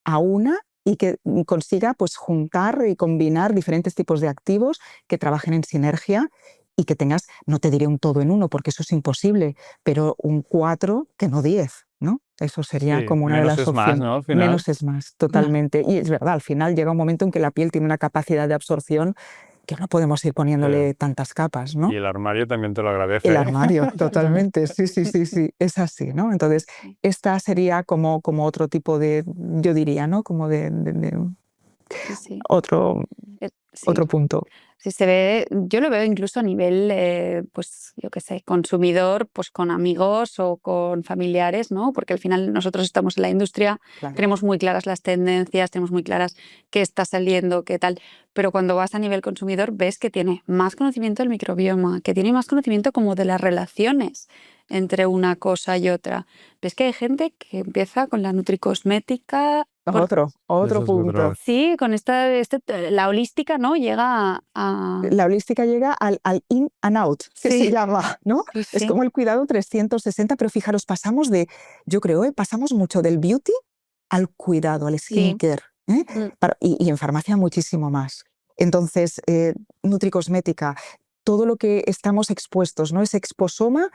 aúna y que consiga pues, juntar y combinar diferentes tipos de activos que trabajen en sinergia y que tengas, no te diré un todo en uno, porque eso es imposible, pero un 4 que no 10, ¿no? Eso sería Sí, como una de menos las es más, opciones. ¿no? Al final. Menos es más, totalmente. Y es verdad, al final llega un momento en que la piel tiene una capacidad de absorción que no podemos ir poniéndole tantas capas, ¿no? Y el armario también te lo agradece. El armario, totalmente, sí, es así, ¿no? Entonces, esta sería como otro tipo de, yo diría, ¿no? Como de Sí. otro punto. Sí, se ve, yo lo veo incluso a nivel, pues yo qué sé, consumidor, pues con amigos o con familiares, ¿no? Porque al final nosotros estamos en la industria, Claro. tenemos muy claras las tendencias, tenemos muy claras qué está saliendo, qué tal, pero cuando vas a nivel consumidor ves que tiene más conocimiento del microbioma, que tiene más conocimiento como de las relaciones entre una cosa y otra. Ves que hay gente que empieza con la nutricosmética. Otro Eso es punto. otro. Sí, con la holística, ¿no? Llega a... La holística llega al in and out, que Sí. se llama, ¿no? Sí, Es sí. como el cuidado 360, pero fijaros, pasamos yo creo, pasamos mucho del beauty al cuidado, al skincare, y en farmacia muchísimo más. Entonces, nutricosmética, todo lo que estamos expuestos, ¿no? Ese exposoma,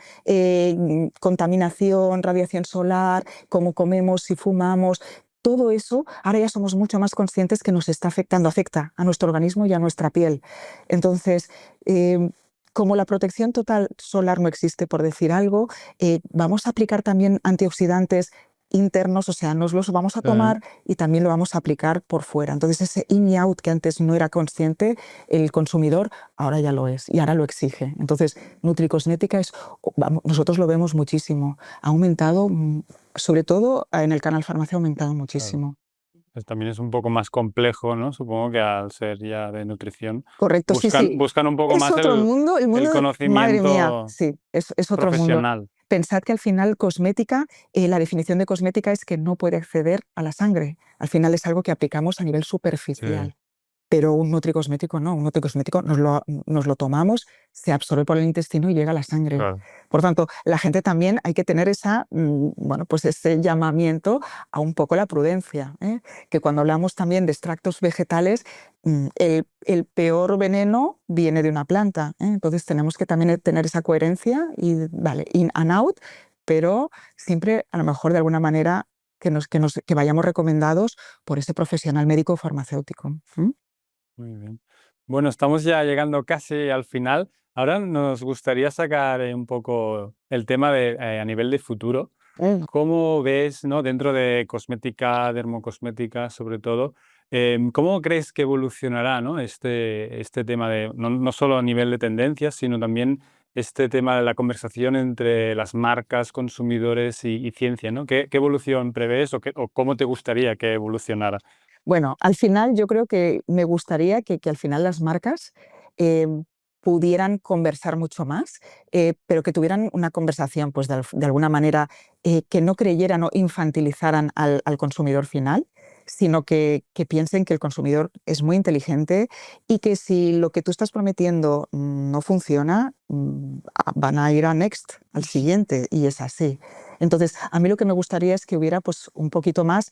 contaminación, radiación solar, cómo comemos, si fumamos, todo eso, ahora ya somos mucho más conscientes que nos está afectando, afecta a nuestro organismo y a nuestra piel. Entonces, como la protección total solar no existe, por decir algo, vamos a aplicar también antioxidantes internos, o sea, nos los vamos a tomar y también lo vamos a aplicar por fuera. Entonces, ese in y out que antes no era consciente, el consumidor ahora ya lo es y ahora lo exige. Entonces, nutricosmética nosotros lo vemos muchísimo. Ha aumentado, sobre todo en el canal farmacia, ha aumentado muchísimo. Pues también es un poco más complejo, ¿no? Supongo que al ser ya de nutrición. Correcto, sí. Buscan un poco Es más otro mundo, el mundo madre mía, conocimiento sí, es otro profesional. mundo. Pensad que al final cosmética, la definición de cosmética es que no puede acceder a la sangre. Al final es algo que aplicamos a nivel superficial. Sí. Pero un nutricosmético no, un nutricosmético nos lo tomamos, se absorbe por el intestino y llega a la sangre. Claro. Por tanto, la gente también hay que tener pues ese llamamiento a un poco la prudencia, ¿eh? Que cuando hablamos también de extractos vegetales, el peor veneno viene de una planta, ¿eh? Entonces tenemos que también tener esa coherencia y, vale, in and out, pero siempre a lo mejor de alguna manera que vayamos recomendados por ese profesional médico o farmacéutico. Muy bien. Bueno, estamos ya llegando casi al final. Ahora nos gustaría sacar un poco el tema a nivel de futuro. ¿Cómo ves, ¿no? Dentro de cosmética, dermocosmética sobre todo, cómo crees que evolucionará, ¿no? este tema de no solo a nivel de tendencias, sino también este tema de la conversación entre las marcas, consumidores y ciencia, ¿no? ¿Qué evolución prevés o cómo te gustaría que evolucionara? Bueno, al final yo creo que me gustaría que al final las marcas pudieran conversar mucho más, pero que tuvieran una conversación pues, de alguna manera que no creyeran o infantilizaran al consumidor final, sino que piensen que el consumidor es muy inteligente y que si lo que tú estás prometiendo no funciona, van a ir a next, al siguiente, y es así. Entonces, a mí lo que me gustaría es que hubiera pues, un poquito más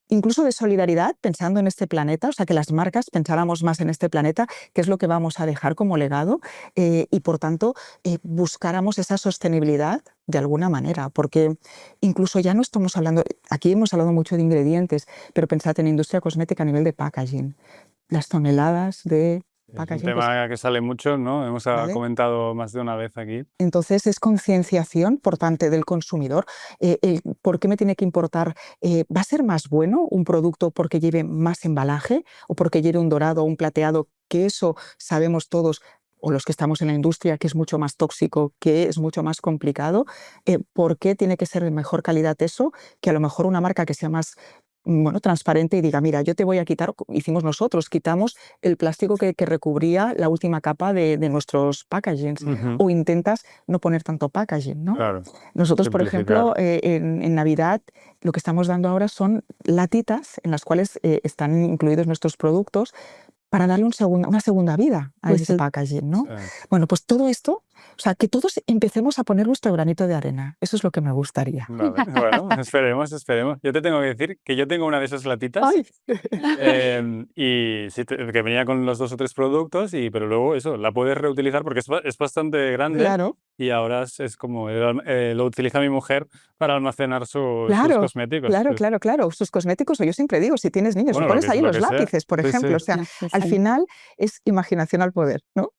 incluso de solidaridad, pensando en este planeta, o sea, que las marcas pensáramos más en este planeta, qué es lo que vamos a dejar como legado, y por tanto buscáramos esa sostenibilidad de alguna manera, porque incluso ya no estamos hablando, aquí hemos hablado mucho de ingredientes, pero pensad en industria cosmética a nivel de packaging, las toneladas de Es un packaging. tema que sale mucho, ¿no? Hemos ¿Vale? comentado más de una vez aquí. Entonces es concienciación por parte del consumidor. ¿Por qué me tiene que importar? ¿Va a ser más bueno un producto porque lleve más embalaje o porque lleve un dorado o un plateado? Que eso sabemos todos, o los que estamos en la industria, que es mucho más tóxico, que es mucho más complicado. ¿Por qué tiene que ser de mejor calidad eso? Que a lo mejor una marca que sea más transparente y diga, mira, yo te voy a quitar, hicimos nosotros, quitamos el plástico que recubría la última capa de nuestros packagings, o intentas no poner tanto packaging, ¿no? Claro, Nosotros, por ejemplo, simplificar. en Navidad, lo que estamos dando ahora son latitas en las cuales están incluidos nuestros productos para darle una segunda vida a Pues ese sí. packaging, ¿no? Sí. Bueno, pues todo esto, o sea, que todos empecemos a poner nuestro granito de arena. Eso es lo que me gustaría. Vale, bueno, esperemos, esperemos. Yo te tengo que decir que yo tengo una de esas latitas. ¡Ay! Y sí, que venía con los 2 o 3 productos, pero luego eso, la puedes reutilizar porque es bastante grande. Claro, Y ahora es como lo utiliza mi mujer para almacenar sus claro, cosméticos. claro, claro, claro. Sus cosméticos, o yo siempre digo, si tienes niños, Bueno, o pones ahí lo los que sea. lápices, por Sí, ejemplo. sí. O sea, Sí, al sí. final es imaginación al poder, ¿no?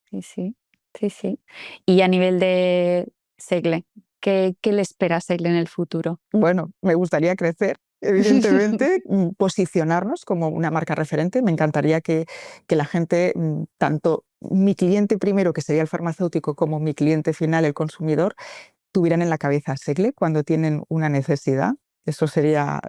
Sí, sí, sí, sí. Y a nivel de Segle, ¿qué le espera a Segle en el futuro? Bueno, me gustaría crecer, evidentemente, posicionarnos como una marca referente. Me encantaría que la gente, tanto mi cliente primero, que sería el farmacéutico, como mi cliente final, el consumidor, tuvieran en la cabeza Segle cuando tienen una necesidad. Eso sería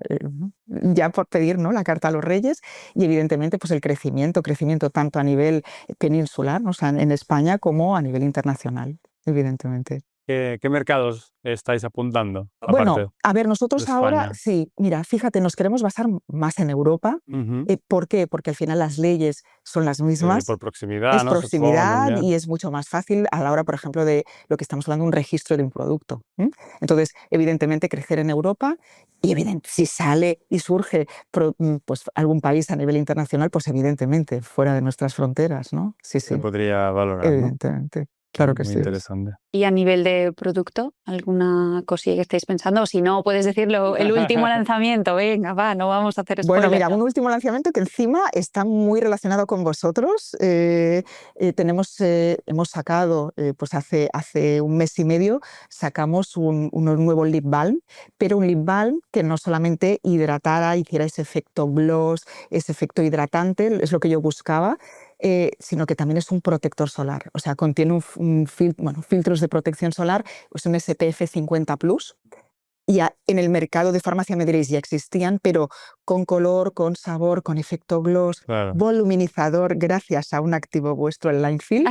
ya por pedir, ¿no?, la carta a los reyes. Y evidentemente pues el crecimiento tanto a nivel peninsular, ¿no?, o sea, en España, como a nivel internacional, evidentemente. ¿Qué mercados estáis apuntando, Bueno, aparte a ver, de nosotros ahora España? sí, mira, fíjate, nos queremos basar más en Europa. Ujú. ¿Por qué? Porque al final las leyes son las Sí, mismas. por proximidad, Es ¿no? Supongo proximidad también. y es mucho más fácil a la hora, por ejemplo, de lo que estamos hablando, un registro de un producto. Entonces, evidentemente, crecer en Europa y si sale y surge pues, algún país a nivel internacional, pues evidentemente, fuera de nuestras fronteras, ¿no? Sí, Se sí, podría valorar, ¿no? evidentemente. Claro que Muy sí. interesante. Y a nivel de producto, ¿alguna cosilla que estáis pensando? O si no, puedes decirlo, el último lanzamiento, venga, va, no vamos a hacer spoiler. Bueno, mira, un último lanzamiento que encima está muy relacionado con vosotros. Hemos sacado, pues hace un mes y medio, sacamos un nuevo lip balm, pero un lip balm que no solamente hidratara, hiciera ese efecto gloss, ese efecto hidratante, es lo que yo buscaba, sino que también es un protector solar. O sea, contiene filtros de protección solar, es un SPF 50+. Y en el mercado de farmacia me diréis, ya existían, pero con color, con sabor, con efecto gloss, Claro. voluminizador, gracias a un activo vuestro, el Linefield,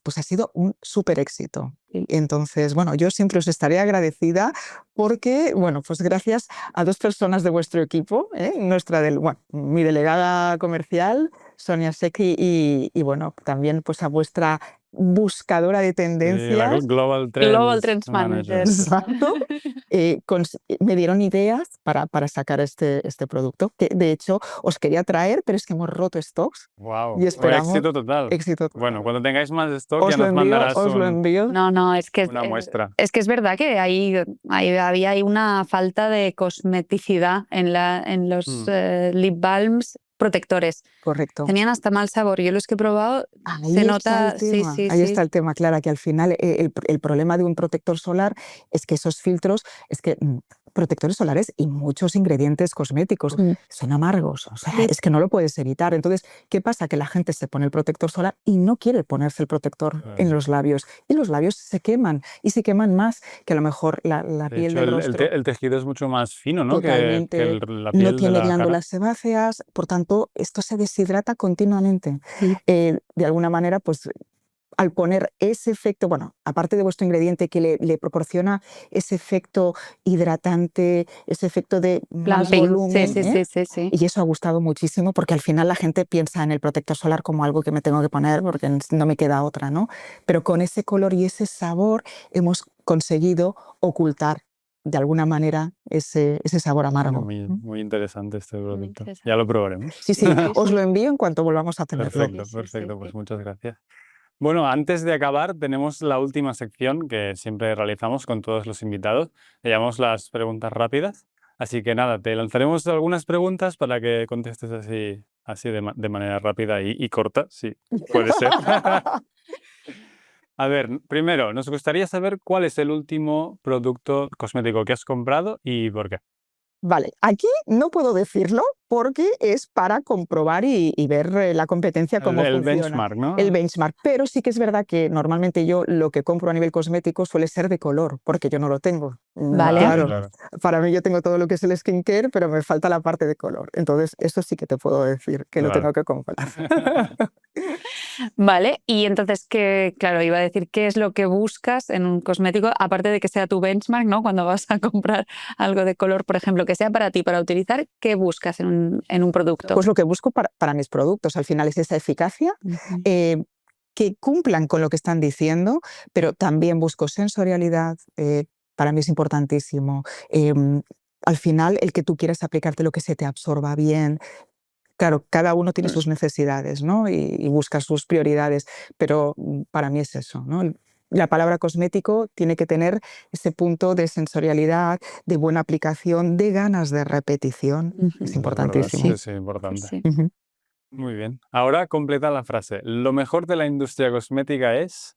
pues ha sido un súper éxito. Sí. Entonces, bueno, yo siempre os estaré agradecida porque, bueno, pues gracias a 2 personas de vuestro equipo, mi delegada comercial, Sonia Secchi, y bueno, también pues a vuestra buscadora de Sí, la tendencias. Global Global Trends Trends Manager. Exacto. Me dieron ideas para sacar este producto, que de hecho os quería traer, pero es que hemos roto stocks Wow, y esperamos éxito total. éxito total. Bueno, cuando tengáis más stock ya Os lo nos envío, mandarás os lo envío. No, es que una muestra. es que es verdad que había ahí una falta de cosmeticidad en los lip balms protectores. Correcto. Tenían hasta mal sabor. Yo los que he probado Ahí se está nota, el tema. sí, Ahí sí. está el tema, Clara, que al final el problema de un protector solar es que esos filtros, es que protectores solares y muchos ingredientes cosméticos son amargos, o sea, Sí. es que no lo puedes evitar. Entonces, ¿qué pasa? Que la gente se pone el protector solar y no quiere ponerse el protector en los labios, y los labios se queman, y se queman más que a lo mejor la De piel hecho, del rostro. el tejido es mucho más fino, ¿no? Totalmente. La No piel de tiene la cara. glándulas sebáceas, por tanto, esto se deshidrata continuamente. De alguna manera, pues al poner ese efecto, bueno, aparte de vuestro ingrediente que le proporciona ese efecto hidratante, ese efecto de más Plumping. volumen, Sí. y eso ha gustado muchísimo porque al final la gente piensa en el protector solar como algo que me tengo que poner porque no me queda otra, ¿no? Pero con ese color y ese sabor hemos conseguido ocultar de alguna manera ese sabor amargo. Muy interesante este Muy producto. interesante. Ya lo probaremos. Sí, sí, os lo envío en cuanto volvamos a tenerlo. Perfecto, Sí, sí, perfecto. sí, Pues sí. muchas gracias. Bueno, antes de acabar, tenemos la última sección que siempre realizamos con todos los invitados. Le llamamos las preguntas rápidas. Así que nada, te lanzaremos algunas preguntas para que contestes así de manera rápida y corta, si puede ser. A ver, primero, nos gustaría saber cuál es el último producto cosmético que has comprado y por qué. Vale, aquí no puedo decirlo porque es para comprobar y ver la competencia cómo El funciona. benchmark, ¿no? El benchmark, pero sí que es verdad que normalmente yo lo que compro a nivel cosmético suele ser de color, porque yo no lo tengo. Vale. Claro, Claro. para mí yo tengo todo lo que es el skincare, pero me falta la parte de color. Entonces, eso sí que te puedo decir, que lo Claro. tengo que comprar. Vale, y entonces, claro, iba a decir, ¿qué es lo que buscas en un cosmético? Aparte de que sea tu benchmark, ¿no? Cuando vas a comprar algo de color, por ejemplo, que sea para ti, para utilizar, ¿qué buscas en un producto? Pues lo que busco para mis productos al final es esa eficacia, Ujú. que cumplan con lo que están diciendo, pero también busco sensorialidad, para mí es importantísimo. Al final, el que tú quieras aplicarte lo que se te absorba bien. Claro, cada uno tiene sus necesidades, ¿no? Y busca sus prioridades, pero para mí es eso, ¿no? La palabra cosmético tiene que tener ese punto de sensorialidad, de buena aplicación, de ganas de repetición. Ujú. Es Es verdad, importantísimo. sí, importante. Sí. Ujú. Muy bien. Ahora completa la frase. Lo mejor de la industria cosmética es...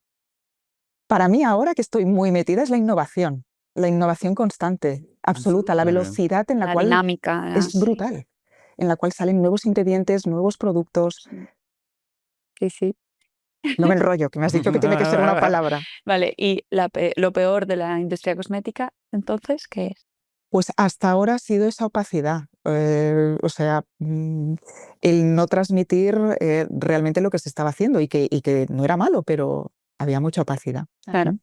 Para mí ahora que estoy muy metida es la innovación constante, absoluta, la Muy bien. velocidad en la La cual dinámica. es brutal, en la cual salen nuevos ingredientes, nuevos productos. Sí, sí. No me enrollo, que me has dicho que tiene que ser una palabra. Vale, y lo peor de la industria cosmética, entonces, ¿qué es? Pues hasta ahora ha sido esa opacidad, o sea, el no transmitir realmente lo que se estaba haciendo y que no era malo, pero había mucha opacidad. Claro,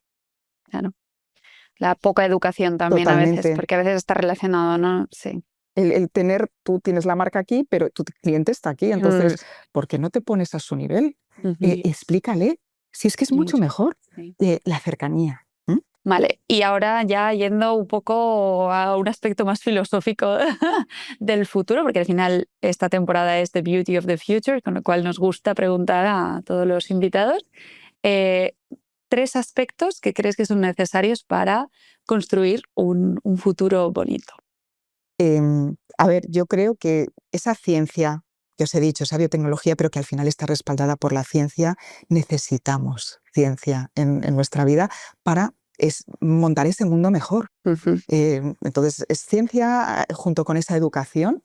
claro. La poca educación también a veces, Totalmente. porque a veces está relacionado, ¿no? Sí. El tener, tú tienes la marca aquí, pero tu cliente está aquí, entonces, ¿por qué no te pones a su nivel? Ujú. Explícale, si es que es mucho mejor, Sí. la cercanía. Vale, y ahora ya yendo un poco a un aspecto más filosófico del futuro, porque al final esta temporada es The Beauty of the Future, con lo cual nos gusta preguntar a todos los invitados 3 aspectos que crees que son necesarios para construir un futuro bonito. A ver, yo creo que esa ciencia que os he dicho, esa biotecnología, pero que al final está respaldada por la ciencia, necesitamos ciencia en nuestra vida para montar ese mundo mejor. Entonces, es ciencia junto con esa educación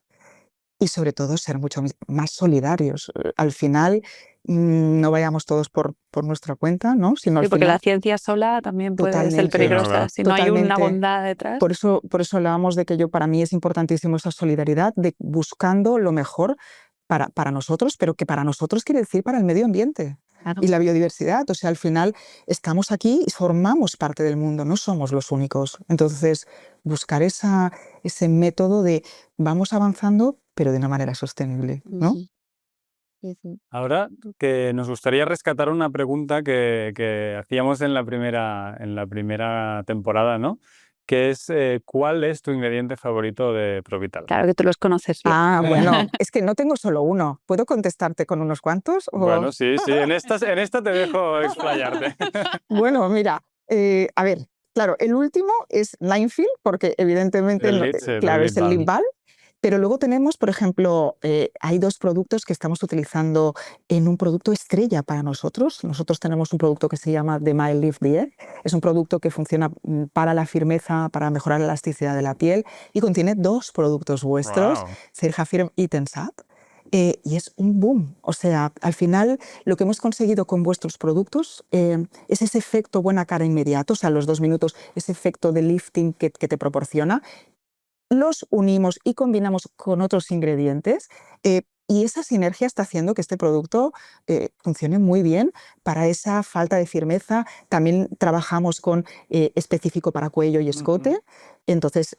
y sobre todo ser mucho más solidarios. Al final, no vayamos todos por nuestra cuenta, ¿no? Sino al Sí, porque la final, ciencia sola también puede ser totalmente. peligrosa. Si no hay una Totalmente. bondad detrás. Por eso hablábamos de que para mí es importantísimo esa solidaridad, de buscando lo mejor para nosotros, pero que para nosotros quiere decir para el medio ambiente. Claro. Y la biodiversidad, o sea, al final estamos aquí y formamos parte del mundo, no somos los únicos. Entonces, buscar ese método de vamos avanzando, pero de una manera sostenible, ¿no? Ahora que nos gustaría rescatar una pregunta que hacíamos en la primera temporada, ¿no? Que es ¿cuál es tu ingrediente favorito de Provital? Claro que tú los conoces bien. Ah, bueno, es que no tengo solo uno. ¿Puedo contestarte con unos cuantos? Bueno, sí, en esta te dejo explayarte. Bueno, mira, a ver, claro, el último es Linefield, porque evidentemente, claro, es el lip balm. Pero luego tenemos, por ejemplo, hay 2 productos que estamos utilizando en un producto estrella para nosotros. Nosotros tenemos un producto que se llama The Mild Lift The. Es un producto que funciona para la firmeza, para mejorar la elasticidad de la piel y contiene 2 productos vuestros, Wow. Cerafirm y Tensat. Y es un boom. O sea, al final lo que hemos conseguido con vuestros productos es ese efecto buena cara inmediato, o sea, los 2 minutos, ese efecto de lifting que te proporciona. Los unimos y combinamos con otros ingredientes y esa sinergia está haciendo que este producto funcione muy bien para esa falta de firmeza. También trabajamos con específico para cuello y escote. Entonces,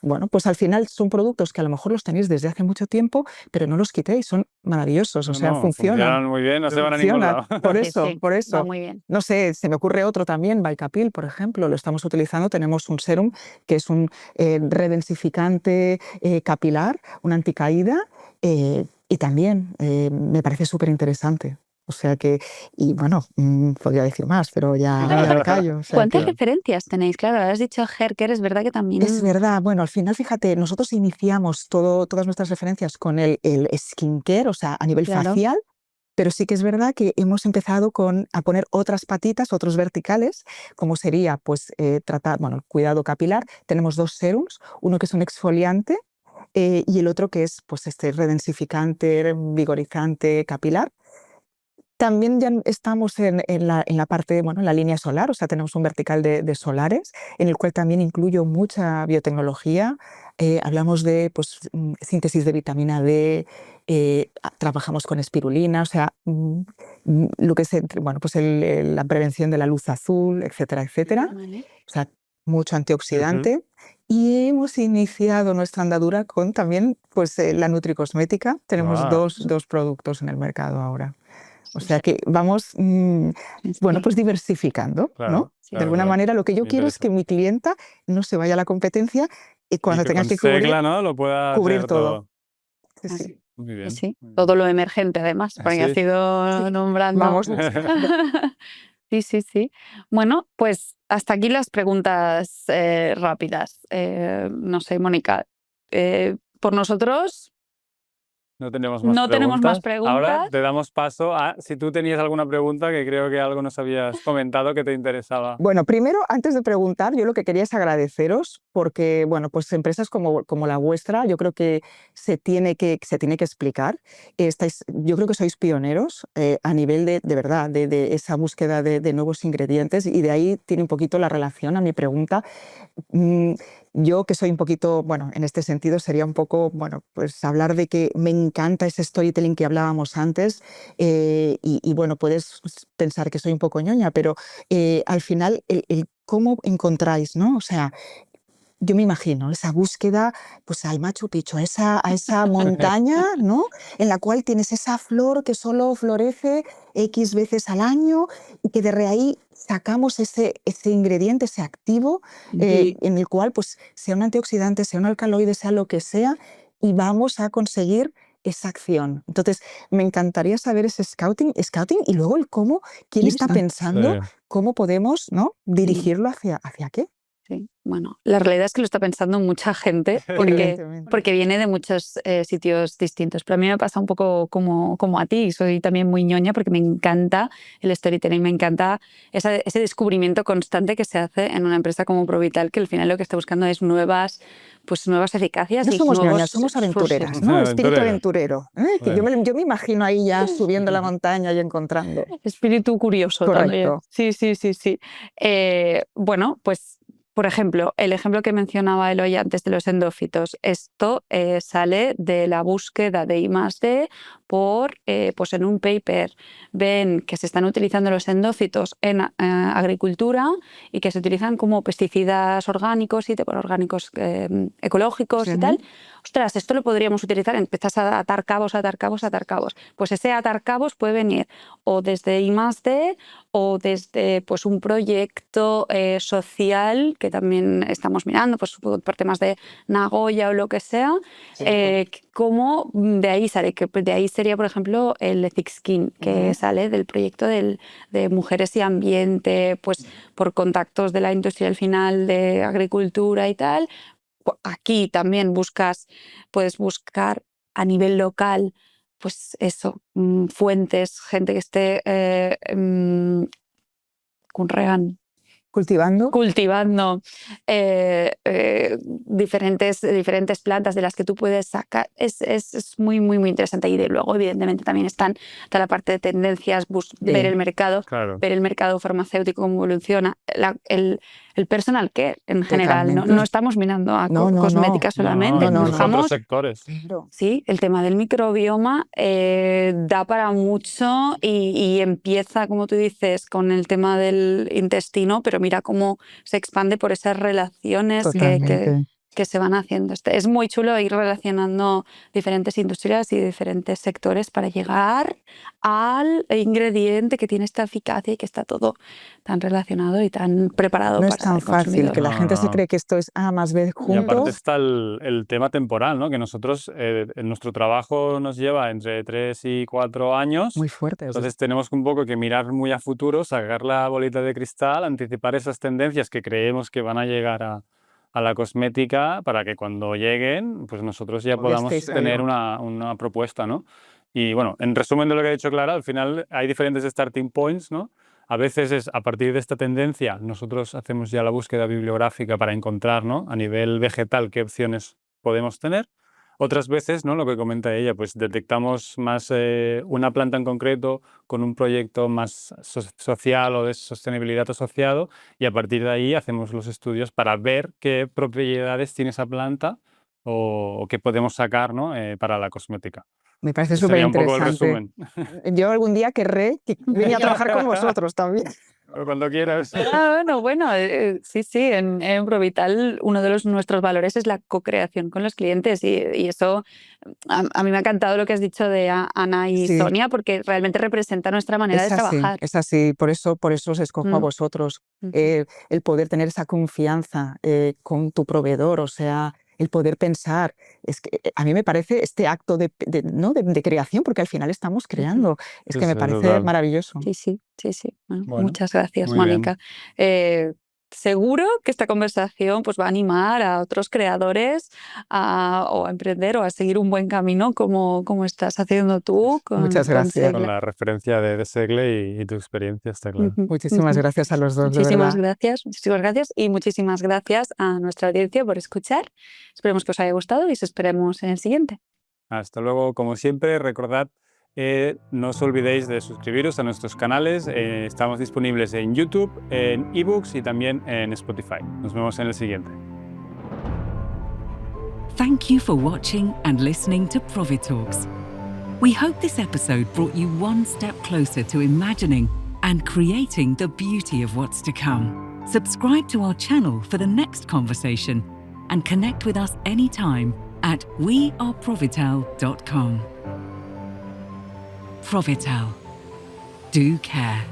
bueno, pues al final son productos que a lo mejor los tenéis desde hace mucho tiempo, pero no los quitéis, son maravillosos, o sea, funcionan. Muy bien, no se van a ningún Funcionan. lado. Por Sí, eso, sí, por va eso. muy bien. No sé, se me ocurre otro también, Bicapil, por ejemplo, lo estamos utilizando, tenemos un serum que es un redensificante capilar, una anticaída, y también me parece súper interesante. O sea que, y bueno, podría decir más, pero ya me callo. O sea ¿Cuántas que- referencias tenéis? Claro, ahora has dicho Herker, es verdad que también... Es verdad, bueno, al final, fíjate, nosotros iniciamos todas nuestras referencias con el skincare, o sea, a nivel Claro. facial, pero sí que es verdad que hemos empezado a poner otras patitas, otros verticales, como sería, pues, tratar, bueno, el cuidado capilar. Tenemos 2 serums, uno que es un exfoliante y el otro que es, pues, este redensificante, vigorizante capilar. También ya estamos en la parte, bueno, en la línea solar, o sea, tenemos un vertical de solares, en el cual también incluyo mucha biotecnología. Hablamos de, pues, síntesis de vitamina D, trabajamos con espirulina, o sea, lo que es, bueno, pues la prevención de la luz azul, etcétera, etcétera. Vale. O sea, mucho antioxidante. Y hemos iniciado nuestra andadura con también, pues, la nutricosmética. Tenemos Guau. dos productos en el mercado ahora. O Sí, sea sí. que vamos, bueno, Sí. pues diversificando, Claro, ¿no? Sí. De alguna manera lo que yo Muy quiero es que mi clienta no se vaya a la competencia y cuando Y que tenga con que cubrir, Segla, ¿no? Lo pueda cubrir hacer todo. Sí, Ah, sí. Muy bien. Sí, muy bien. todo lo emergente además, porque has Sí. ido nombrando. Vamos. Sí, sí, sí. Bueno, pues hasta aquí las preguntas rápidas. No sé, Mónica, por nosotros No tenemos más no tenemos más Ahora preguntas. te damos paso a si tú tenías alguna pregunta, que creo que algo nos habías comentado que te interesaba. Bueno, primero, antes de preguntar, yo lo que quería es agradeceros porque, bueno, pues empresas como la vuestra, yo creo que se tiene que explicar. Yo creo que sois pioneros a nivel de verdad, de esa búsqueda de nuevos ingredientes y de ahí tiene un poquito la relación a mi pregunta. Yo que soy un poquito, bueno, en este sentido sería un poco, bueno, pues hablar de que me encanta ese storytelling que hablábamos antes y bueno, puedes pensar que soy un poco ñoña, pero al final el cómo encontráis, ¿no? O sea, yo me imagino esa búsqueda, pues al Machu Picchu, a esa montaña, ¿no? En la cual tienes esa flor que solo florece X veces al año y que de ahí sacamos ese ingrediente, ese activo, en el cual pues sea un antioxidante, sea un alcaloide, sea lo que sea, y vamos a conseguir esa acción. Entonces, me encantaría saber ese scouting y luego el cómo, quién está pensando, Sí. cómo podemos, ¿no? dirigirlo hacia qué. Sí, bueno, la realidad es que lo está pensando mucha gente Evidentemente. porque viene de muchos sitios distintos. Pero a mí me pasa un poco como a ti. Soy también muy ñoña porque me encanta el storytelling, me encanta ese descubrimiento constante que se hace en una empresa como Provital, que al final lo que está buscando es nuevas eficacias No y somos nuevos ñoñas, somos aventureras, sources. ¿no? Espíritu Aventureras. aventurero. Que Bueno. yo me imagino ahí ya subiendo la montaña y encontrando. Espíritu curioso también. Correcto. Sí, sí, sí, sí. Bueno, pues, por ejemplo, el ejemplo que mencionaba Eloy antes de los endófitos, esto sale de la búsqueda de I+D pues en un paper ven que se están utilizando los endófitos en agricultura y que se utilizan como pesticidas orgánicos y orgánicos ecológicos Sí. y tal. Ostras, esto lo podríamos utilizar, empiezas a atar cabos, atar cabos, atar cabos. Pues ese atar cabos puede venir o desde I+D o desde pues, un proyecto social que también estamos mirando, pues por temas de Nagoya o lo que sea, como de ahí sale, que de ahí sería, por ejemplo, el Thick Skin, que sale del proyecto de Mujeres y Ambiente, pues por contactos de la industria al final de agricultura y tal. Aquí también puedes buscar a nivel local, pues eso, fuentes, gente que esté Cultivando. cultivando diferentes plantas de las que tú puedes sacar. Es muy, muy, muy interesante. Y luego, evidentemente, también está la parte de tendencias, ver el mercado, Claro. ver el mercado farmacéutico, cómo evoluciona, el personal care en general. Totalmente. No estamos mirando a No, no, cosmética no. solamente. No, no, incluso otros Buscamos sectores. Sí, el tema del microbioma da para mucho y empieza, como tú dices, con el tema del intestino, pero mira cómo se expande por esas relaciones que Totalmente. que se van haciendo. Es muy chulo ir relacionando diferentes industrias y diferentes sectores para llegar al ingrediente que tiene esta eficacia y que está todo tan relacionado y tan preparado No para es tan el fácil, consumidor. que la gente se No. cree que esto es A más B Y aparte juntos. está el tema temporal, ¿no? Que nosotros, en nuestro trabajo nos lleva entre 3 y 4 años. Muy fuerte. o sea, Entonces tenemos un poco que mirar muy a futuro, sacar la bolita de cristal, anticipar esas tendencias que creemos que van a llegar a la cosmética para que cuando lleguen, pues nosotros ya Ya podamos estéis ahí, tener ¿no? una propuesta, ¿no? Y bueno, en resumen de lo que ha dicho Clara, al final hay diferentes starting points, ¿no? A veces es a partir de esta tendencia, nosotros hacemos ya la búsqueda bibliográfica para encontrar, ¿no? A nivel vegetal qué opciones podemos tener. Otras veces, ¿no? Lo que comenta ella, pues detectamos más una planta en concreto con un proyecto más social o de sostenibilidad asociado y a partir de ahí hacemos los estudios para ver qué propiedades tiene esa planta o qué podemos sacar, ¿no? Para la cosmética. Me parece Ese súper sería un poco el interesante. resumen. Yo algún día querré venir a trabajar con vosotros también. O cuando quieras. Bueno, sí, en Provital uno de nuestros valores es la co-creación con los clientes y eso a mí me ha encantado lo que has dicho de Ana y Sí. Sonia porque realmente representa nuestra manera de trabajar. Es así, por eso os escojo a Mm. vosotros. Ujú. El poder tener esa confianza con tu proveedor, o sea, el poder pensar. Es que a mí me parece este acto ¿no? de creación, porque al final estamos creando. Es que me Sí, parece total. maravilloso. Sí. Bueno, Bueno, muchas gracias, muy bien. Mónica. Seguro que esta conversación pues, va a animar a otros creadores o a emprender o a seguir un buen camino como estás haciendo tú Muchas con gracias. Segle. Con la referencia de Segle y tu experiencia, está claro. Ujú, Muchísimas ujú. gracias a los dos, de Muchísimas verdad. gracias y muchísimas gracias a nuestra audiencia por escuchar. Esperemos que os haya gustado y os esperemos en el siguiente. Hasta luego, como siempre, recordad, no os olvidéis de suscribiros a nuestros canales. Estamos disponibles en YouTube, en eBooks y también en Spotify. Nos vemos en el siguiente. Thank you for watching and listening to Provitalks. We hope this episode brought you one step closer to imagining and creating the beauty of what's to come. Subscribe to our channel for the next conversation and connect with us anytime at weareprovital.com. Provital. Do care.